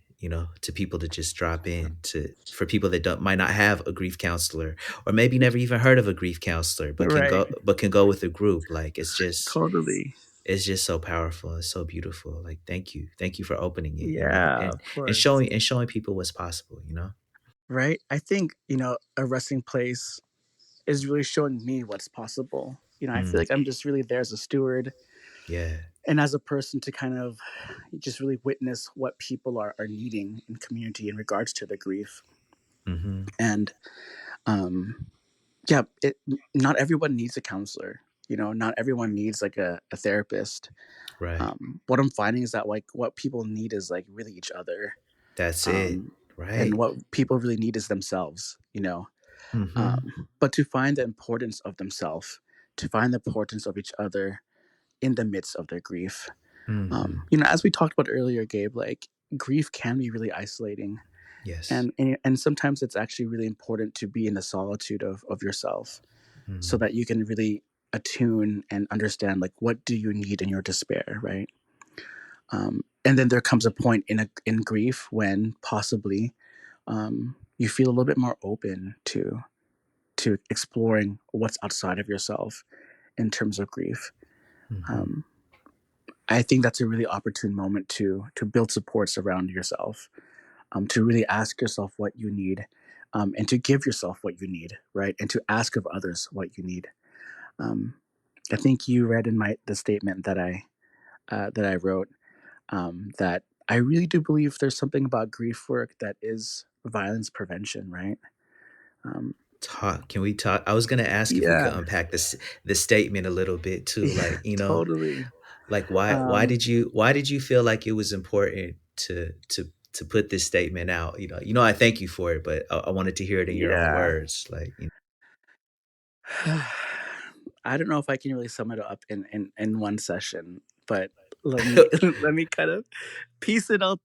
Speaker 2: to people to just drop in, to for people that don't might not have a grief counselor, or maybe never even heard of a grief counselor, but
Speaker 3: Right.
Speaker 2: can go with a group. Like
Speaker 3: Totally.
Speaker 2: it's just so powerful. It's so beautiful. Like thank you for opening it,
Speaker 3: Yeah,
Speaker 2: and
Speaker 3: of course.
Speaker 2: showing people what's possible.
Speaker 3: Right. I think, a resting place is really showing me what's possible. I feel
Speaker 2: Mm,
Speaker 3: like I'm just really there as a steward
Speaker 2: yeah.
Speaker 3: and as a person to kind of just really witness what people are needing in community in regards to the grief.
Speaker 2: Mm-hmm.
Speaker 3: And um, yeah, not everyone needs a counselor. Not everyone needs like a therapist.
Speaker 2: Right.
Speaker 3: What I'm finding is that like what people need is like really each other.
Speaker 2: That's it.
Speaker 3: Um, and
Speaker 2: Right.
Speaker 3: what people really need is themselves.
Speaker 2: Mm-hmm.
Speaker 3: But to find the importance of themselves, to find the importance of each other in the midst of their grief.
Speaker 2: Mm-hmm.
Speaker 3: As we talked about earlier, Gabe, like grief can be really isolating,
Speaker 2: Yes.
Speaker 3: and sometimes it's actually really important to be in the solitude of yourself, so
Speaker 2: Mm.
Speaker 3: that you can really attune and understand like what do you need in your despair, right? And then there comes a point in grief when possibly you feel a little bit more open to exploring what's outside of yourself in terms of grief.
Speaker 2: Mm-hmm.
Speaker 3: Um, I think that's a really opportune moment to build supports around yourself, to really ask yourself what you need, and to give yourself what you need, right? And to ask of others what you need. Um, I think you read in my the statement that I wrote, that I really do believe there's something about grief work that is violence prevention, right? Um,
Speaker 2: Talk. Can we talk? I was gonna ask if we could
Speaker 3: yeah,
Speaker 2: unpack the statement a little bit too.
Speaker 3: yeah,
Speaker 2: Like,
Speaker 3: totally.
Speaker 2: like why
Speaker 3: Um,
Speaker 2: did you feel like it was important to put this statement out? I thank you for it, but I wanted to hear it in your own
Speaker 3: yeah.
Speaker 2: words. Like,
Speaker 3: I don't know if I can really sum it up in one session, but let me let me kind of piece it out,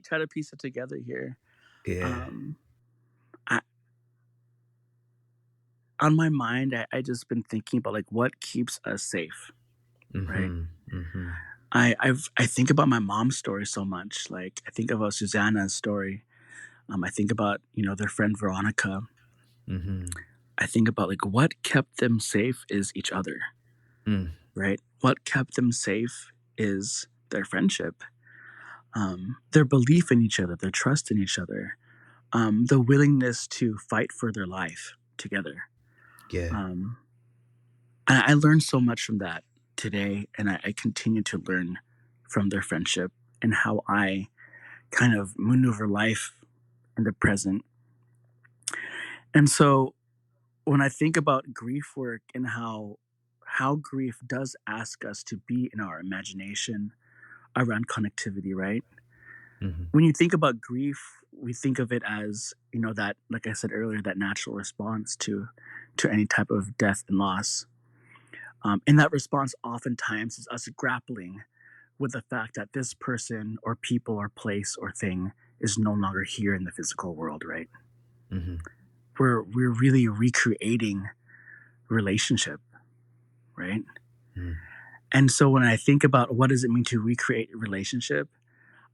Speaker 3: try to piece it together here.
Speaker 2: yeah.
Speaker 3: Um, I, on my mind, I just been thinking about like what keeps us safe, right?
Speaker 2: Mm-hmm. Mm-hmm.
Speaker 3: I think about my mom's story so much. Like I think about Susanna's story. I think about their friend Veronica.
Speaker 2: Mm-hmm.
Speaker 3: I think about like what kept them safe is each other,
Speaker 2: Mm.
Speaker 3: right? What kept them safe is their friendship, their belief in each other, their trust in each other, the willingness to fight for their life together.
Speaker 2: Yeah.
Speaker 3: Um, and I learned so much from that today, and I continue to learn from their friendship and how I kind of maneuver life in the present. And so when I think about grief work and how grief does ask us to be in our imagination around connectivity, right?
Speaker 2: Mm-hmm.
Speaker 3: When you think about grief, we think of it as, that, like I said earlier, that natural response to any type of death and loss. And that response oftentimes is us grappling with the fact that this person or people or place or thing is no longer here in the physical world, right?
Speaker 2: Mm-hmm.
Speaker 3: We're really recreating relationship, right?
Speaker 2: Mm.
Speaker 3: And so when I think about what does it mean to recreate a relationship,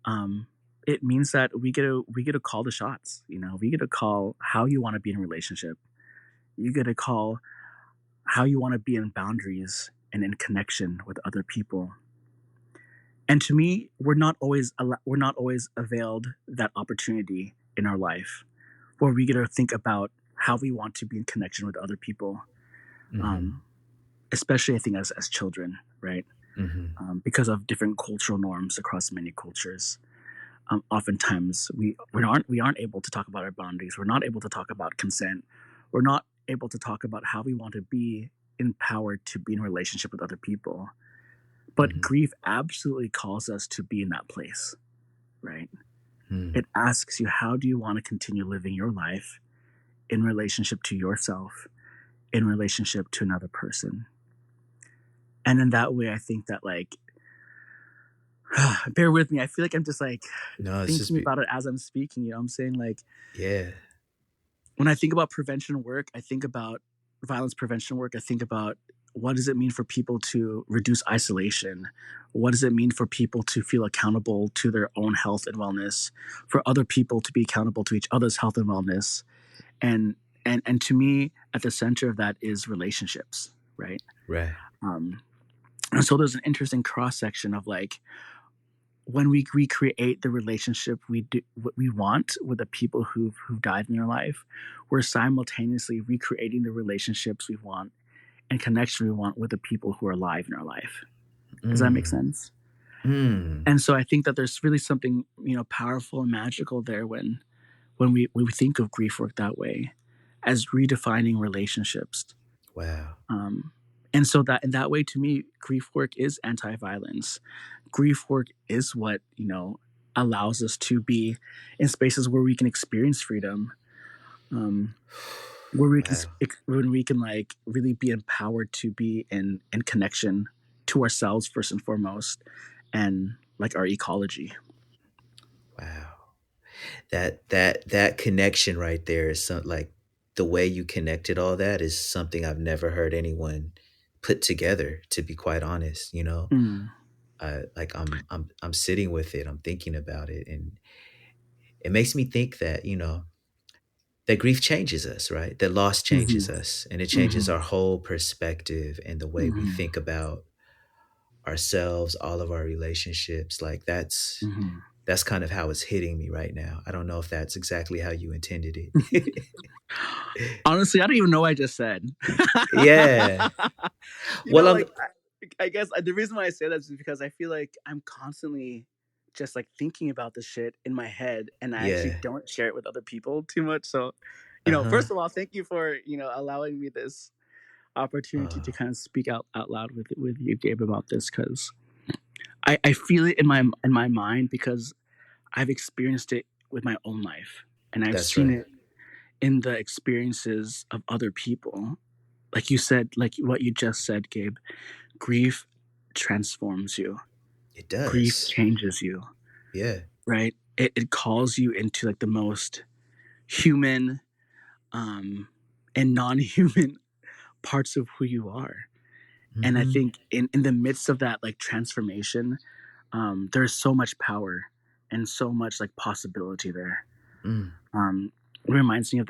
Speaker 3: um, it means that we get to call the shots. We get to call how you want to be in a relationship. You get to call how you want to be in boundaries and in connection with other people. And to me, we're not always availed that opportunity in our life, where we get to think about how we want to be in connection with other people.
Speaker 2: Mm-hmm.
Speaker 3: Um, Especially I think as children, right?
Speaker 2: Mm-hmm.
Speaker 3: Because of different cultural norms across many cultures. Oftentimes we aren't able to talk about our boundaries. We're not able to talk about consent. We're not able to talk about how we want to be empowered to be in a relationship with other people. But
Speaker 2: Mm-hmm.
Speaker 3: grief absolutely calls us to be in that place, right?
Speaker 2: Mm.
Speaker 3: It asks you, how do you want to continue living your life in relationship to yourself, in relationship to another person? And in that way, I think that like, bear with me. I feel like I'm just like
Speaker 2: No, it's just
Speaker 3: thinking about it as I'm speaking. You know what I'm saying? Like
Speaker 2: yeah.
Speaker 3: when I think about prevention work, I think about violence prevention work. I think about what does it mean for people to reduce isolation? What does it mean for people to feel accountable to their own health and wellness? For other people to be accountable to each other's health and wellness? And and to me, at the center of that is relationships, right?
Speaker 2: Right.
Speaker 3: Um, and so there's an interesting cross section of like when we recreate the relationship we do what we want with the people who've died in their life, we're simultaneously recreating the relationships we want and connection we want with the people who are alive in our life. Does that make
Speaker 2: Mm.
Speaker 3: sense?
Speaker 2: Mm.
Speaker 3: And so I think that there's really something powerful and magical there when we think of grief work that way, as redefining relationships.
Speaker 2: Wow.
Speaker 3: And so that in that way, to me, grief work is anti-violence. Grief work is what allows us to be in spaces where we can experience freedom, um, where we can
Speaker 2: Wow.
Speaker 3: when we can like really be empowered to be in connection to ourselves first and foremost, and like our ecology.
Speaker 2: Wow. That connection right there is like the way you connected all that is something I've never heard anyone put together, to be quite honest, you know.
Speaker 3: Mm.
Speaker 2: I'm sitting with it, I'm thinking about it, and it makes me think that, that grief changes us, right? That loss
Speaker 3: Hmm.
Speaker 2: changes us, and it changes
Speaker 3: Hmm.
Speaker 2: our whole perspective and the way we
Speaker 3: Hmm.
Speaker 2: think about ourselves, all of our relationships. Like
Speaker 3: Hmm.
Speaker 2: that's kind of how it's hitting me right now. I don't know if that's exactly how you intended it.
Speaker 3: Honestly, I don't even know what I just said.
Speaker 2: Yeah. Well, I'm
Speaker 3: Like I guess the reason why I say that is because I feel like I'm constantly just like thinking about this shit in my head, and I actually
Speaker 2: yeah.
Speaker 3: don't share it with other people too much. So,
Speaker 2: Uh-huh.
Speaker 3: first of all, thank you for allowing me this opportunity
Speaker 2: Uh,
Speaker 3: to kind of speak out loud with you, Gabe, about this, because I feel it in my mind because I've experienced it with my own life, and I've
Speaker 2: that's
Speaker 3: seen
Speaker 2: right.
Speaker 3: it in the experiences of other people. Like you said, like what you just said, Gabe, grief transforms you.
Speaker 2: It
Speaker 3: Grief
Speaker 2: does.
Speaker 3: changes you,
Speaker 2: Yeah.
Speaker 3: right? It calls you into like the most human and non-human parts of who you are. And I
Speaker 2: Mm-hmm.
Speaker 3: think in the midst of that like transformation, there's so much power and so much like possibility there.
Speaker 2: Mm.
Speaker 3: It reminds me of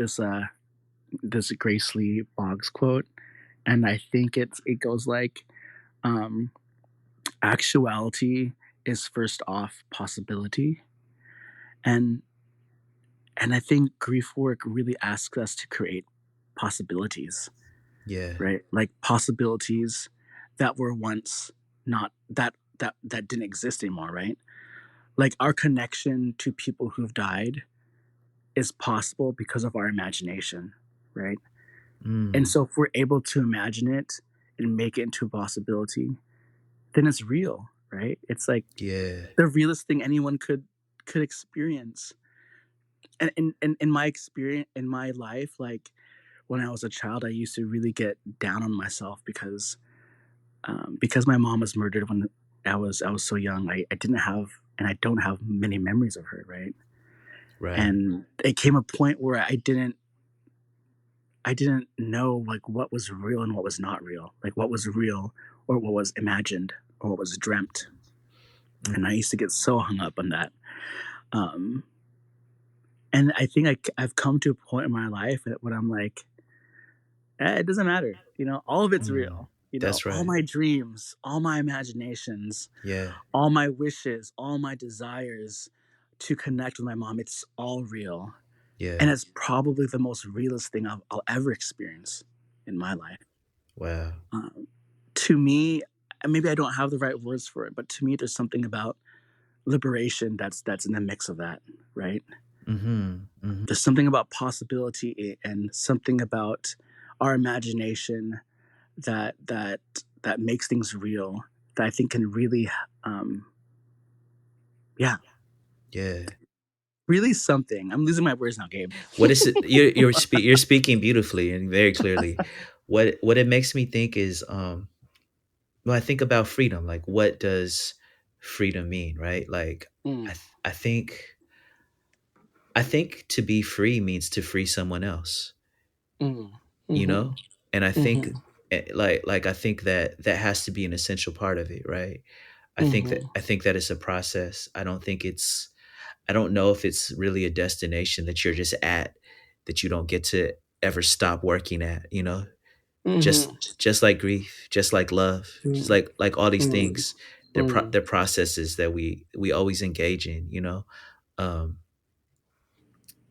Speaker 3: this Grace Lee Boggs quote, and I think it goes like, um, actuality is first off possibility, and I think grief work really asks us to create possibilities,
Speaker 2: Yeah.
Speaker 3: right? Like possibilities that were once not that didn't exist anymore, right? Like our connection to people who've died is possible because of our imagination, right? And
Speaker 2: Mm.
Speaker 3: so if we're able to imagine it and make it into a possibility, then it's real, right? It's like
Speaker 2: Yeah.
Speaker 3: the realest thing anyone could experience. And in my experience in my life, like when I was a child, I used to really get down on myself because my mom was murdered when I was so young. I didn't have and I don't have many memories of her, right?
Speaker 2: Right.
Speaker 3: And it came a point where I didn't know like what was real and what was not real, like what was real or what was imagined or what was dreamt.
Speaker 2: Mm.
Speaker 3: And I used to get so hung up on that. Um, and I think I've come to a point in my life when I'm like, it doesn't matter. All of it's
Speaker 2: Mm.
Speaker 3: real.
Speaker 2: That's
Speaker 3: All
Speaker 2: right.
Speaker 3: my dreams, all my imaginations,
Speaker 2: Yeah.
Speaker 3: all my wishes, all my desires to connect with my mom, it's all real. And
Speaker 2: Yeah.
Speaker 3: it's probably the most realist thing I'll ever experience in my life.
Speaker 2: Wow.
Speaker 3: Um, to me, and maybe I don't have the right words for it, but to me, there's something about liberation that's in the mix of that, right?
Speaker 2: Mm-hmm. Mm-hmm.
Speaker 3: There's something about possibility and something about our imagination that makes things real that I think can really, um, yeah,
Speaker 2: Yeah.
Speaker 3: really something. I'm losing my words now, Gabe.
Speaker 2: What is it? You're speaking beautifully and very clearly. What it makes me think is when I think about freedom, like what does freedom mean, right? Like
Speaker 3: Mm,
Speaker 2: I think to be free means to free someone else,
Speaker 3: mm,
Speaker 2: you
Speaker 3: mm-hmm,
Speaker 2: know? And I think
Speaker 3: mm-hmm,
Speaker 2: I think that that has to be an essential part of it, right?
Speaker 3: mm-hmm,
Speaker 2: I think that it's a process. I don't know if it's really a destination that you're just at that you don't get to ever stop working at, you know?
Speaker 3: mm-hmm,
Speaker 2: Just like grief, just like love, just
Speaker 3: mm,
Speaker 2: like all these
Speaker 3: mm,
Speaker 2: things,
Speaker 3: mm,
Speaker 2: they're processes that we always engage in, you know? Um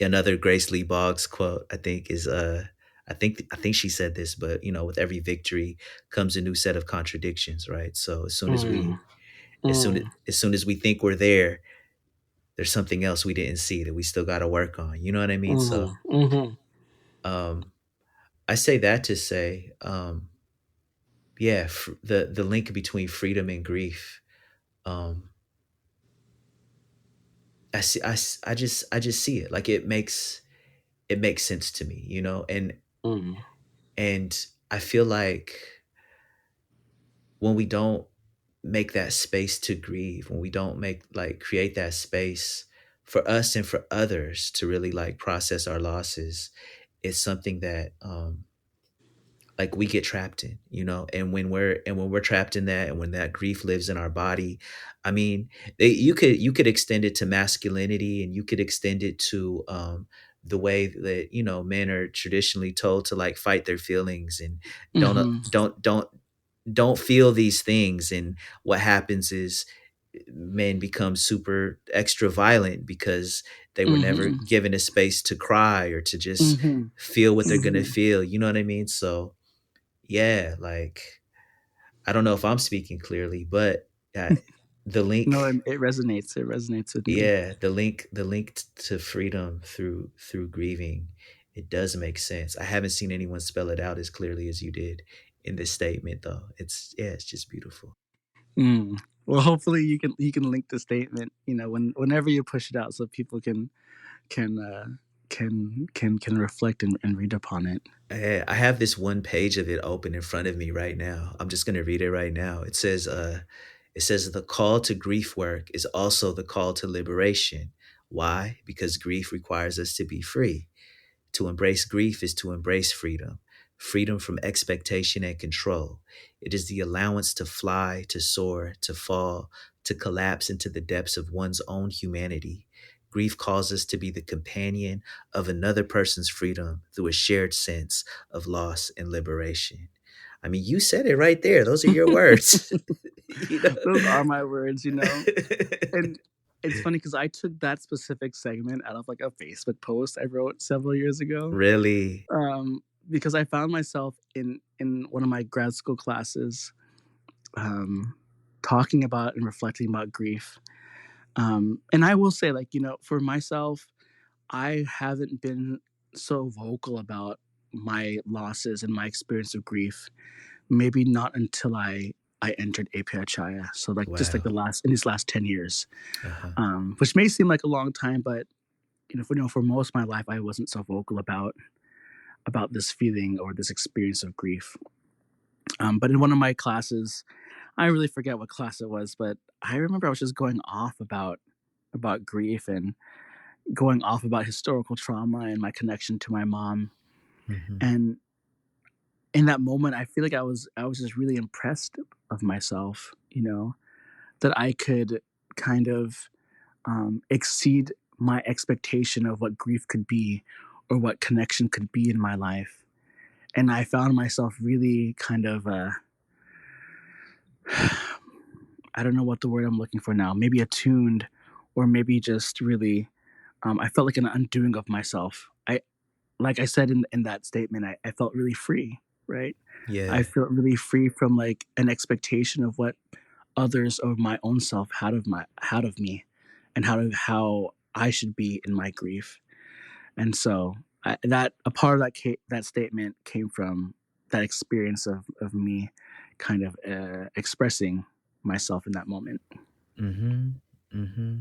Speaker 2: Another Grace Lee Boggs quote I think is I think she said this, but you know, with every victory comes a new set of contradictions, right? So
Speaker 3: mm, mm,
Speaker 2: as soon as we think we're there, there's something else we didn't see that we still got to work on. You know what I mean? So
Speaker 3: mm, mm,
Speaker 2: um I say that to say yeah, the link between freedom and grief. Um I just see it. Like it makes sense to me, you know?
Speaker 3: mm,
Speaker 2: And I feel like when we don't make that space to grieve, when we don't make like create that space for us and for others to really like process our losses, it's something that like we get trapped in, you know. And when we're trapped in that, and when that grief lives in our body, I mean, you could extend it to masculinity, and you could extend it to the way that, you know, men are traditionally told to like fight their feelings and don't
Speaker 3: mm-hmm,
Speaker 2: don't feel these things. And what happens is men become super extra violent because they were never
Speaker 3: mm-hmm,
Speaker 2: given a space to cry or to just
Speaker 3: mm-hmm,
Speaker 2: feel what they're gonna
Speaker 3: mm-hmm.
Speaker 2: feel, you know what I mean? So yeah, like I don't know if I'm speaking clearly, but the
Speaker 3: No,
Speaker 2: link,
Speaker 3: it resonates. It resonates with me.
Speaker 2: yeah, the link to freedom through grieving, it does make sense. I haven't seen anyone spell it out as clearly as you did in this statement, though. It's yeah, it's just beautiful.
Speaker 3: Mm. Well, hopefully you can link the statement, whenever you push it out, so people can uh, can reflect and read upon it.
Speaker 2: I have this one page of it open in front of me right now. I'm just gonna read it right now. It says the call to grief work is also the call to liberation. Why? Because grief requires us to be free. To embrace grief is to embrace freedom. freedom from expectation and control. It is the allowance to fly, to soar, to fall, to collapse into the depths of one's own humanity. Grief calls us to be the companion of another person's freedom through a shared sense of loss and liberation. I mean, you said it right there. Those are your words. you know?
Speaker 3: Those are my words, And it's funny because I took that specific segment out of like a Facebook post I wrote several years ago.
Speaker 2: Really?
Speaker 3: Because I found myself in one of my grad school classes talking about and reflecting about grief. And I will say, like, for myself, I haven't been so vocal about my losses and my experience of grief. Maybe not until I entered API. So like just like
Speaker 2: Wow.
Speaker 3: these last 10 years,
Speaker 2: Uh-huh.
Speaker 3: which may seem like a long time, but for most of my life, I wasn't so vocal about this feeling or this experience of grief. But in one of my classes, I really forget what class it was, but I remember I was just going off about grief and going off about historical trauma and my connection to my mom.
Speaker 2: Mm-hmm.
Speaker 3: And in that moment, I feel like I was just really impressed of myself, that I could kind of exceed my expectation of what grief could be or what connection could be in my life. And I found myself really kind of, I don't know what the word I'm looking for now, maybe attuned, or maybe just really, I felt like an undoing of myself. Like I said in that statement, I felt really free, right? I
Speaker 2: Yeah.
Speaker 3: felt really free from like an expectation of what others or my own self had of me, and how I should be in my grief. And so a part of that statement came from that experience of me kind of expressing myself in that moment.
Speaker 2: Mm-hmm. Mm-hmm.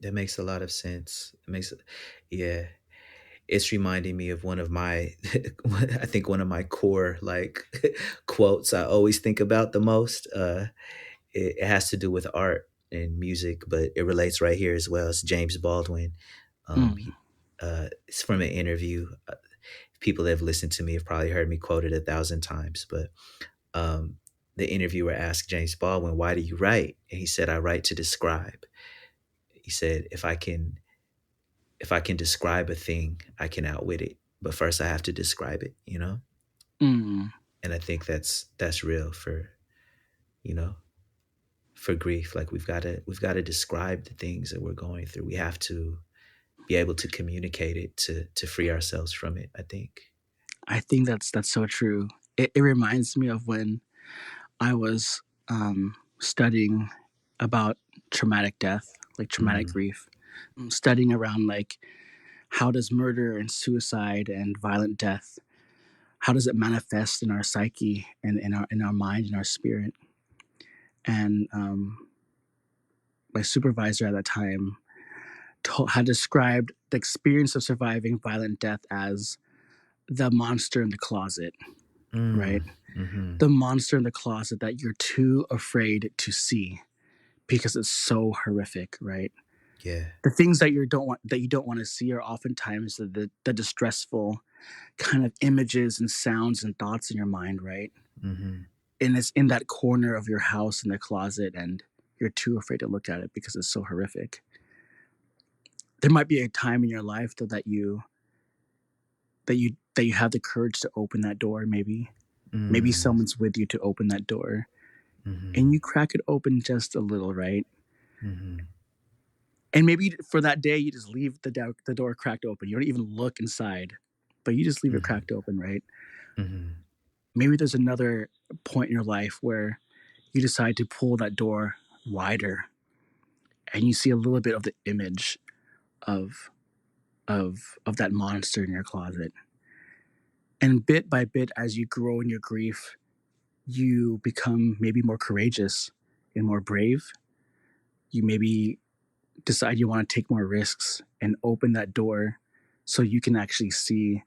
Speaker 2: That makes a lot of sense. Yeah. It's reminding me of one of my, I think one of my core like quotes I always think about the most. It has to do with art and music, but it relates right here as well. It's James Baldwin.
Speaker 3: Mm.
Speaker 2: It's from an interview. People that have listened to me have probably heard me quote it 1,000 times, but um, the interviewer asked James Baldwin, "Why do you write?" And he said, "I write to describe." He said, if I can describe a thing, I can outwit it. But first I have to describe it, you know?
Speaker 3: Mm.
Speaker 2: And I think that's real you know, for grief. Like we've got to describe the things that we're going through. We have to be able to communicate it to free ourselves from it, I think.
Speaker 3: I think that's so true. It reminds me of when I was studying about traumatic death, like traumatic
Speaker 2: Mm,
Speaker 3: grief, studying around like how does murder and suicide and violent death, how does it manifest in our psyche and in our mind and our spirit. And my supervisor at that time had described the experience of surviving violent death as the monster in the closet, right?
Speaker 2: mm, mm-hmm.
Speaker 3: The monster in the closet that you're too afraid to see because it's so horrific, right?
Speaker 2: Yeah.
Speaker 3: The things that you don't want to see are oftentimes the distressful kind of images and sounds and thoughts in your mind, right?
Speaker 2: Mm-hmm.
Speaker 3: And it's in that corner of your house in the closet, and you're too afraid to look at it because it's so horrific. There might be a time in your life though that you have the courage to open that door. Maybe
Speaker 2: Mm,
Speaker 3: someone's with you to open that door,
Speaker 2: mm-hmm.
Speaker 3: and you crack it open just a little, right?
Speaker 2: Mm-hmm.
Speaker 3: And maybe for that day, you just leave the door cracked open. You don't even look inside, but you just leave it
Speaker 2: Mm-hmm.
Speaker 3: cracked open, right?
Speaker 2: Mm-hmm.
Speaker 3: Maybe there's another point in your life where you decide to pull that door wider, and you see a little bit of the image of that monster in your closet. And bit by bit, as you grow in your grief, you become maybe more courageous and more brave. You maybe decide you want to take more risks and open that door so you can actually see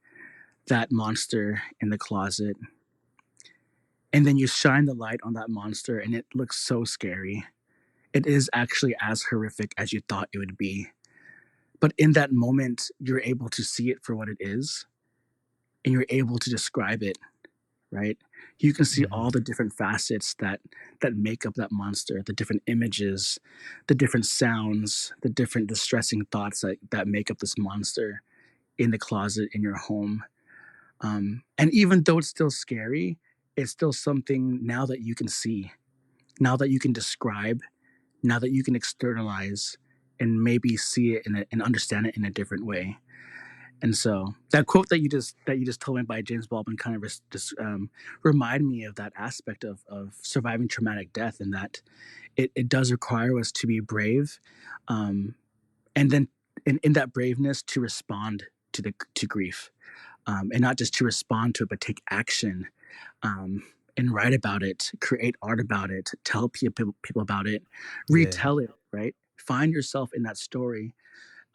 Speaker 3: that monster in the closet. And then you shine the light on that monster, and it looks so scary. It is actually as horrific as you thought it would be. But in that moment, you're able to see it for what it is, and you're able to describe it. right? You can see
Speaker 2: Mm-hmm.
Speaker 3: all the different facets that make up that monster, the different images, the different sounds, the different distressing thoughts that make up this monster in the closet in your home. And even though it's still scary, it's still something now that you can see, now that you can describe, now that you can externalize, and maybe see it and understand it in a different way. And so that quote that you just told me by James Baldwin kind of just remind me of that aspect of surviving traumatic death, and that it does require us to be brave, um, and then in that braveness to respond to grief, and not just to respond to it, but take action, um, and write about it, create art about it, tell people about it,
Speaker 2: Yeah.
Speaker 3: retell it, right? Find yourself in that story,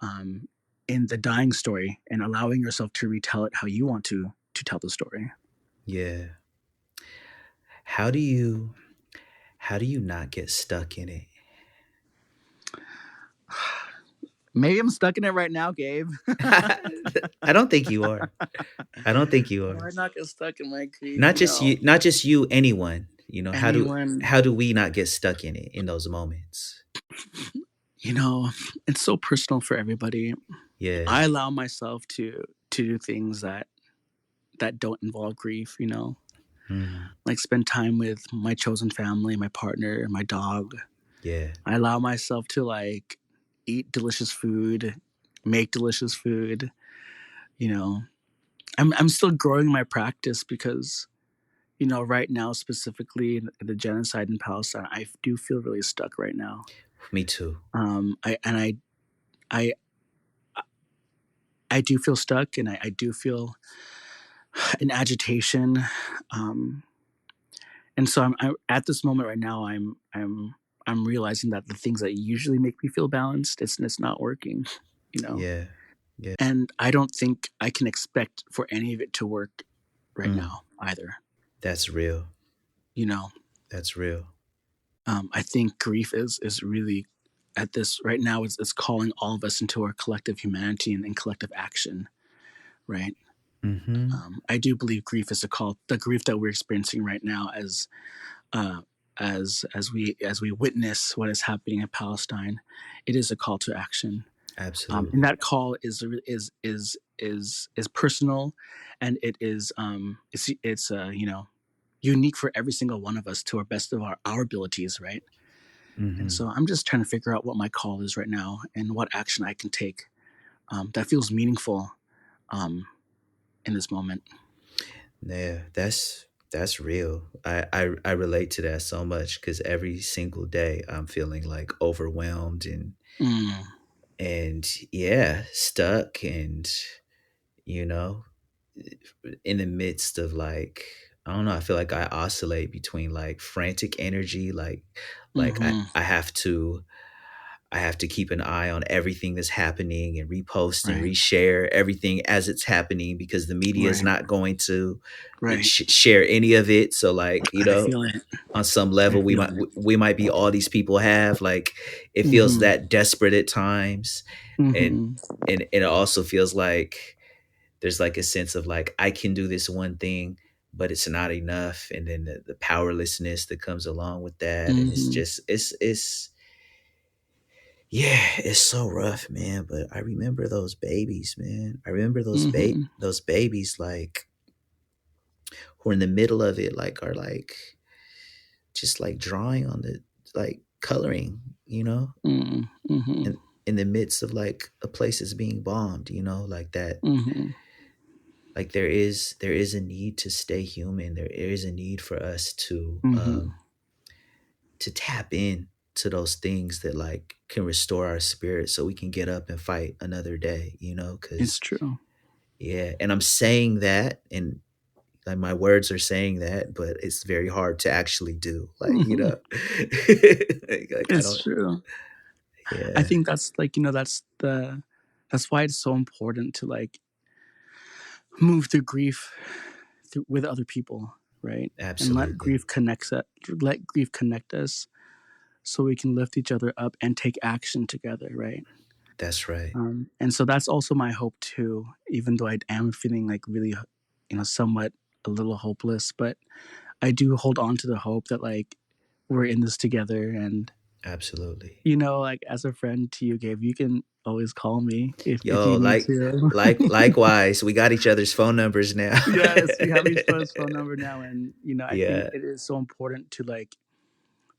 Speaker 3: um, in the dying story, and allowing yourself to retell it how you want to tell the story.
Speaker 2: Yeah. How do you how do you not get stuck in it?
Speaker 3: Maybe I'm stuck in it right now, Gabe.
Speaker 2: I don't think you are. I don't think you are.
Speaker 3: Why not get stuck in my grief?
Speaker 2: Not just you, not just you, anyone. You know,
Speaker 3: Anyone,
Speaker 2: how do we not get stuck in it in those moments?
Speaker 3: you know, it's so personal for everybody.
Speaker 2: Yeah.
Speaker 3: I allow myself to do things that don't involve grief.
Speaker 2: Mhm.
Speaker 3: Like spend time with my chosen family, my partner, my dog.
Speaker 2: Yeah.
Speaker 3: I allow myself to like eat delicious food, make delicious food. You know, I'm still growing my practice because right now specifically in the genocide in Palestine, I do feel really stuck right now.
Speaker 2: Me too.
Speaker 3: I I do feel stuck, and I do feel an agitation. Um, and so I'm at this moment right now. I'm realizing that the things that usually make me feel balanced, it's not working. You know,
Speaker 2: Yeah. Yeah.
Speaker 3: and I don't think I can expect for any of it to work right
Speaker 2: Mm.
Speaker 3: now either.
Speaker 2: That's real.
Speaker 3: You know,
Speaker 2: That's real.
Speaker 3: I think grief is really at this right now. It's calling all of us into our collective humanity and collective action. Right.
Speaker 2: Mhm.
Speaker 3: I do believe grief is a call. The grief that we're experiencing right now, uh, as we witness what is happening in Palestine, it is a call to action. And
Speaker 2: Absolutely.
Speaker 3: that call is personal, and it's unique for every single one of us to our best of our abilities, right? And
Speaker 2: Mhm.
Speaker 3: so I'm just trying to figure out what my call is right now and what action I can take, that feels meaningful, um, in this moment.
Speaker 2: Yeah, that's real. I relate to that so much because every single day I'm feeling like overwhelmed
Speaker 3: Mm,
Speaker 2: and yeah, stuck and you know, in the midst of like I don't know, I feel like I oscillate between like frantic energy, like
Speaker 3: mm-hmm,
Speaker 2: I have to keep an eye on everything that's happening and repost and
Speaker 3: right,
Speaker 2: reshare everything as it's happening because the media is
Speaker 3: right,
Speaker 2: not going to
Speaker 3: right.
Speaker 2: share any of it. So like,
Speaker 3: I feel it.
Speaker 2: on some
Speaker 3: I
Speaker 2: level
Speaker 3: feel it.
Speaker 2: we might be all these people have like it feels
Speaker 3: Mm-hmm,
Speaker 2: that desperate at times and
Speaker 3: mm-hmm,
Speaker 2: and it also feels like there's like a sense of like I can do this one thing but it's not enough and then the powerlessness that comes along with that and it's
Speaker 3: mm-hmm,
Speaker 2: just it's yeah, it's so rough, man. But I remember those babies, man. I remember
Speaker 3: mm-hmm,
Speaker 2: those babies like who are in the middle of it, like are like just like drawing on the like coloring,
Speaker 3: mm-hmm,
Speaker 2: in in the midst of like a place that's being bombed, like that.
Speaker 3: mm-hmm,
Speaker 2: Like there is a need to stay human. There is a need for us
Speaker 3: mm-hmm.
Speaker 2: to tap in to those things that like can restore our spirit so we can get up and fight another day,
Speaker 3: It's
Speaker 2: because
Speaker 3: true.
Speaker 2: yeah, and I'm saying that and like my words are saying that, but it's very hard to actually do. Like,
Speaker 3: Mm-hmm.
Speaker 2: like I
Speaker 3: It's
Speaker 2: don't
Speaker 3: true. I
Speaker 2: yeah,
Speaker 3: think that's like that's why it's so important to like move through grief with other people, right? And
Speaker 2: absolutely.
Speaker 3: let grief connect us, so we can lift each other up and take action together, right?
Speaker 2: That's right.
Speaker 3: And so that's also my hope too. Even though I am feeling like really, somewhat a little hopeless, but I do hold on to the hope that like we're in this together. And
Speaker 2: Absolutely.
Speaker 3: like as a friend to you, Gabe, you can always call me if
Speaker 2: Yo,
Speaker 3: you need to.
Speaker 2: likewise, we got each other's phone numbers now.
Speaker 3: Yes, we have each other's phone number now, and I think
Speaker 2: Yeah,
Speaker 3: it is so important to like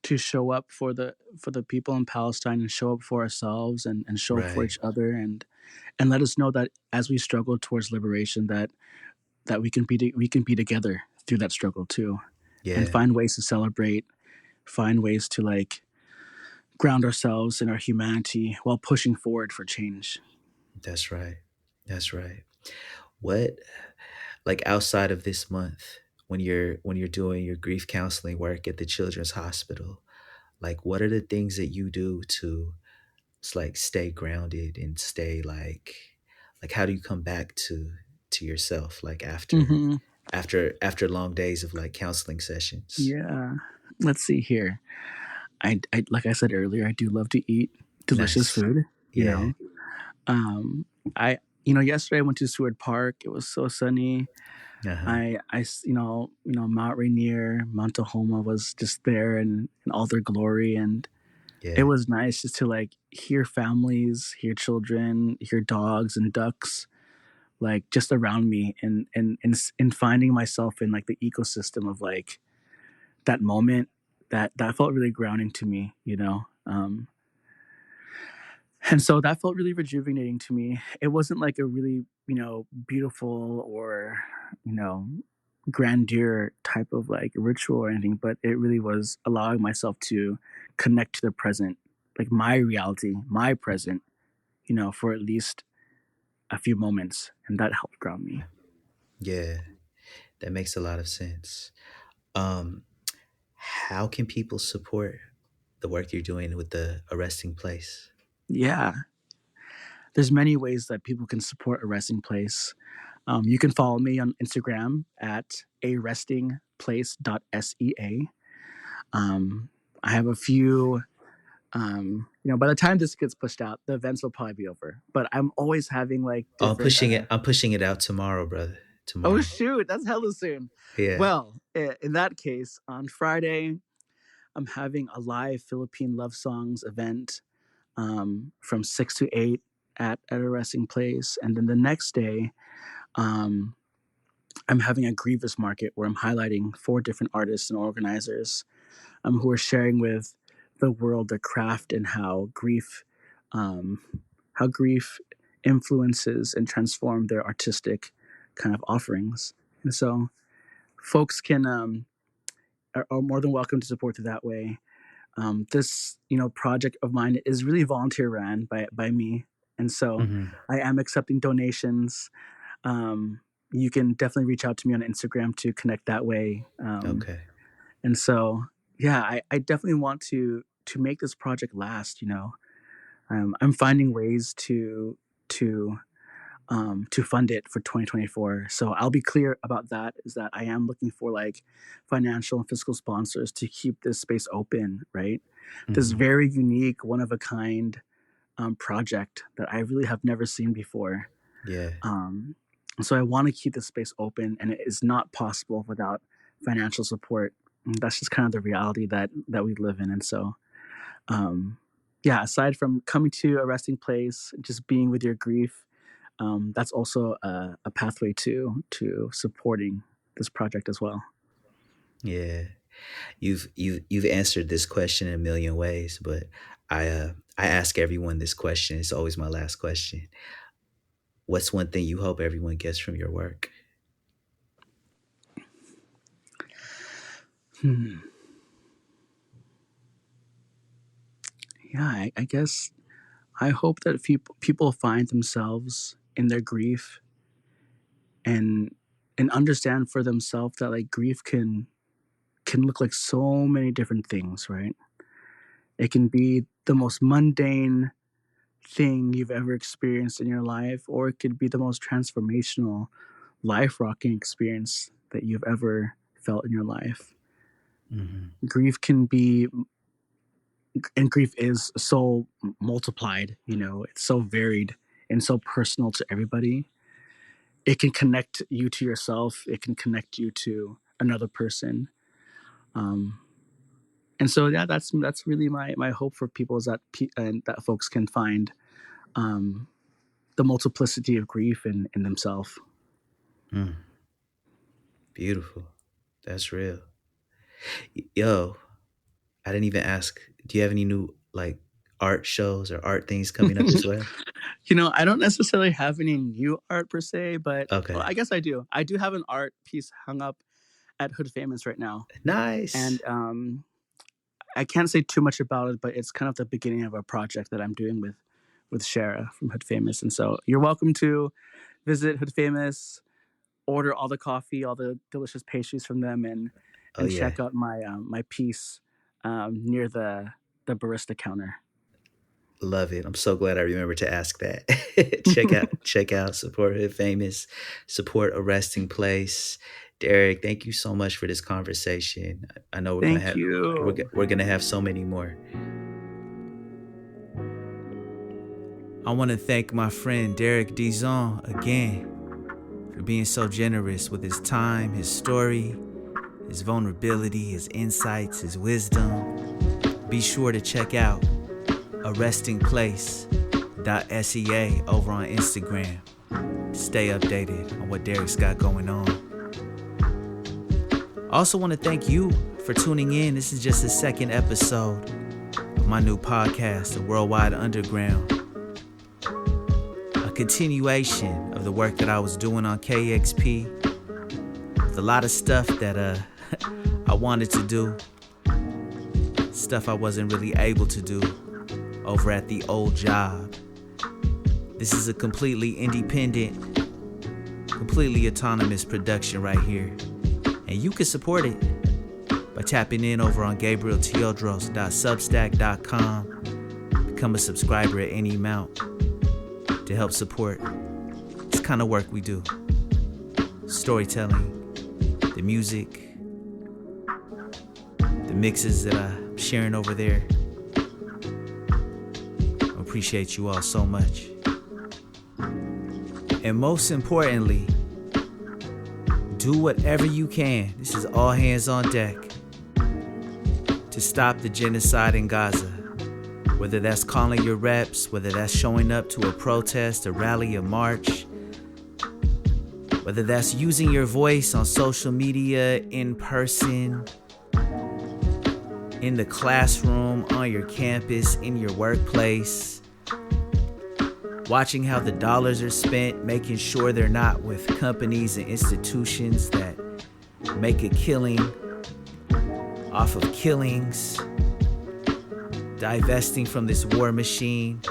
Speaker 3: to show up for the people in Palestine, and show up for ourselves, and show up for
Speaker 2: right.
Speaker 3: each other, and let us know that as we struggle towards liberation, that we can be together through that struggle too, and
Speaker 2: Yeah,
Speaker 3: find ways to celebrate, find ways to like ground ourselves in our humanity while pushing forward for change.
Speaker 2: that's right. That's right. What, like outside of this month, when you're doing your grief counseling work at the Children's Hospital, like what are the things that you do to like stay grounded and stay like how do you come back to yourself like after
Speaker 3: Hmm.
Speaker 2: after long days of like counseling sessions?
Speaker 3: Yeah. Let's see here. I like I said earlier, I do love to eat delicious
Speaker 2: Nice.
Speaker 3: food. You
Speaker 2: Yeah.
Speaker 3: know, um, I yesterday I went to Seward Park. It was so sunny.
Speaker 2: Uh-huh.
Speaker 3: Mount Rainier, Mount Tahoma was just there and all their glory, and it
Speaker 2: Yeah.
Speaker 3: was nice just to like hear families, hear children, hear dogs and ducks like just around me, and finding myself in like the ecosystem of like that moment that felt really grounding to me, and so that felt really rejuvenating to me. It wasn't like a really beautiful or you know grandeur type of like ritual or anything, but it really was allowing myself to connect to the present, like my reality, my present, for at least a few moments, and that helped ground me.
Speaker 2: Yeah, that makes a lot of sense. um how can people support the work you're doing with the arresting place?
Speaker 3: Yeah, there's many ways that people can support a resting place. You can follow me on Instagram at arestingplace.sea. Um, I have a few. By the time this gets pushed out, the events will probably be over. But I'm always having like
Speaker 2: Oh, i'm
Speaker 3: different.
Speaker 2: pushing it i'm pushing it out tomorrow, brother.
Speaker 3: Oh
Speaker 2: Tomorrow.
Speaker 3: shoot, that's hella soon.
Speaker 2: Yeah.
Speaker 3: Well, in that case, on Friday, I'm having a live Philippine love songs event from 6 to 8 at a resting place, and then the next day, um, I'm having a grievous market where I'm highlighting 4 different artists and organizers who are sharing with the world their craft and um, how grief influences and transform their artistic kind of offerings. And so folks can are more than welcome to support it that way. This project of mine is really volunteer ran by me, and so
Speaker 2: Hmm.
Speaker 3: I am accepting donations. Um, you can definitely reach out to me on Instagram to connect that way.
Speaker 2: Okay.
Speaker 3: And so, yeah, I definitely want to make this project last. I'm finding ways to fund it for 2024. So I'll be clear about that. Is that I am looking for like financial and fiscal sponsors to keep this space open. Right, this
Speaker 2: Hmm.
Speaker 3: very unique, one of a kind project that I really have never seen before.
Speaker 2: Yeah.
Speaker 3: Um, so I want to keep this space open, and it is not possible without financial support. And that's just kind of the reality that we live in. And so, um, yeah, aside from coming to a resting place, just being with your grief, that's also a pathway to supporting this project as well.
Speaker 2: Yeah. You've answered this question in a million ways, but I ask everyone this question. It's always my last question. What's one thing you hope everyone gets from your work?
Speaker 3: Hmm. Yeah, I guess I hope that people find themselves in their grief and understand for themselves that like grief can look like so many different things, right? It can be the most mundane thing you've ever experienced in your life, or it could be the most transformational, life rocking experience that you've ever felt in your life.
Speaker 2: Hmm.
Speaker 3: Grief can be, and grief is so multiplied, it's so varied and so personal to everybody. it can connect you to yourself. It can connect you to another person. And so, yeah, that's really my hope for people, is that and that folks can find the multiplicity of grief in themselves.
Speaker 2: Beautiful. That's real. Yo, I didn't even ask. Do you have any new like art shows or art things coming up as well?
Speaker 3: I don't necessarily have any new art per se, but
Speaker 2: Okay.
Speaker 3: well, I guess I do. I do have an art piece hung up at Hood Famous right now.
Speaker 2: Nice.
Speaker 3: And I can't say too much about it, but it's kind of the beginning of a project that I'm doing with Shara from Hood Famous. And so you're welcome to visit Hood Famous, order all the coffee, all the delicious pastries from them, and check out my piece near the barista counter.
Speaker 2: Love it. I'm so glad I remembered to ask that. check out, support Hood Famous, support A Resting Place. Derek, thank you so much for this conversation. I know we're gonna have so many more. I want to thank my friend Derek Dizon again for being so generous with his time, his story, his vulnerability, his insights, his wisdom. Be sure to check out arestingplace.sea over on Instagram. Stay updated on what Derek's got going on. I also want to thank you for tuning in. This is just the second episode of my new podcast, The Worldwide Underground. A continuation of the work that I was doing on KXP. With a lot of stuff that I wanted to do. Stuff I wasn't really able to do over at the old job. This is a completely independent, completely autonomous production right here. And you can support it by tapping in over on gabrielteodros.substack.com. Become a subscriber at any amount to help support this kind of work we do. Storytelling, the music, the mixes that I'm sharing over there. I appreciate you all so much. And most importantly, do whatever you can. This is all hands on deck to stop the genocide in Gaza. Whether that's calling your reps, whether that's showing up to a protest, a rally, a march, whether that's using your voice on social media, in person, in the classroom, on your campus, in your workplace, watching how the dollars are spent, making sure they're not with companies and institutions that make a killing off of killings, divesting from this war machine,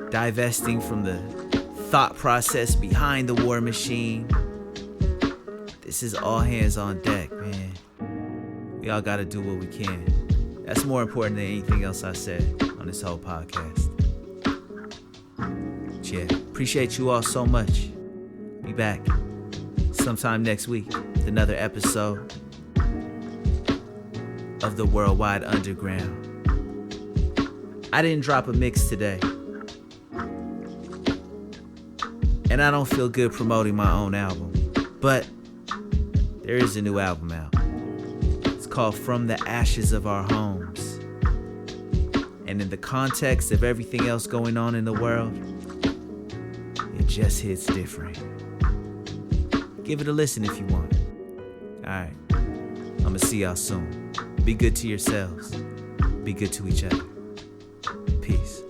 Speaker 2: divesting from the thought process behind the war machine. This is all hands on deck, man. We all gotta do what we can. That's more important than anything else I said on this whole podcast. Yeah, appreciate you all so much. Be back sometime next week with another episode of the Worldwide Underground. I didn't drop a mix today, and I don't feel good promoting my own album, but there is a new album out. It's called From the Ashes of Our Homes. And in the context of everything else going on in the world, it just hits different. Give it a listen if you want. Alright, I'ma see y'all soon. Be good to yourselves. Be good to each other. Peace.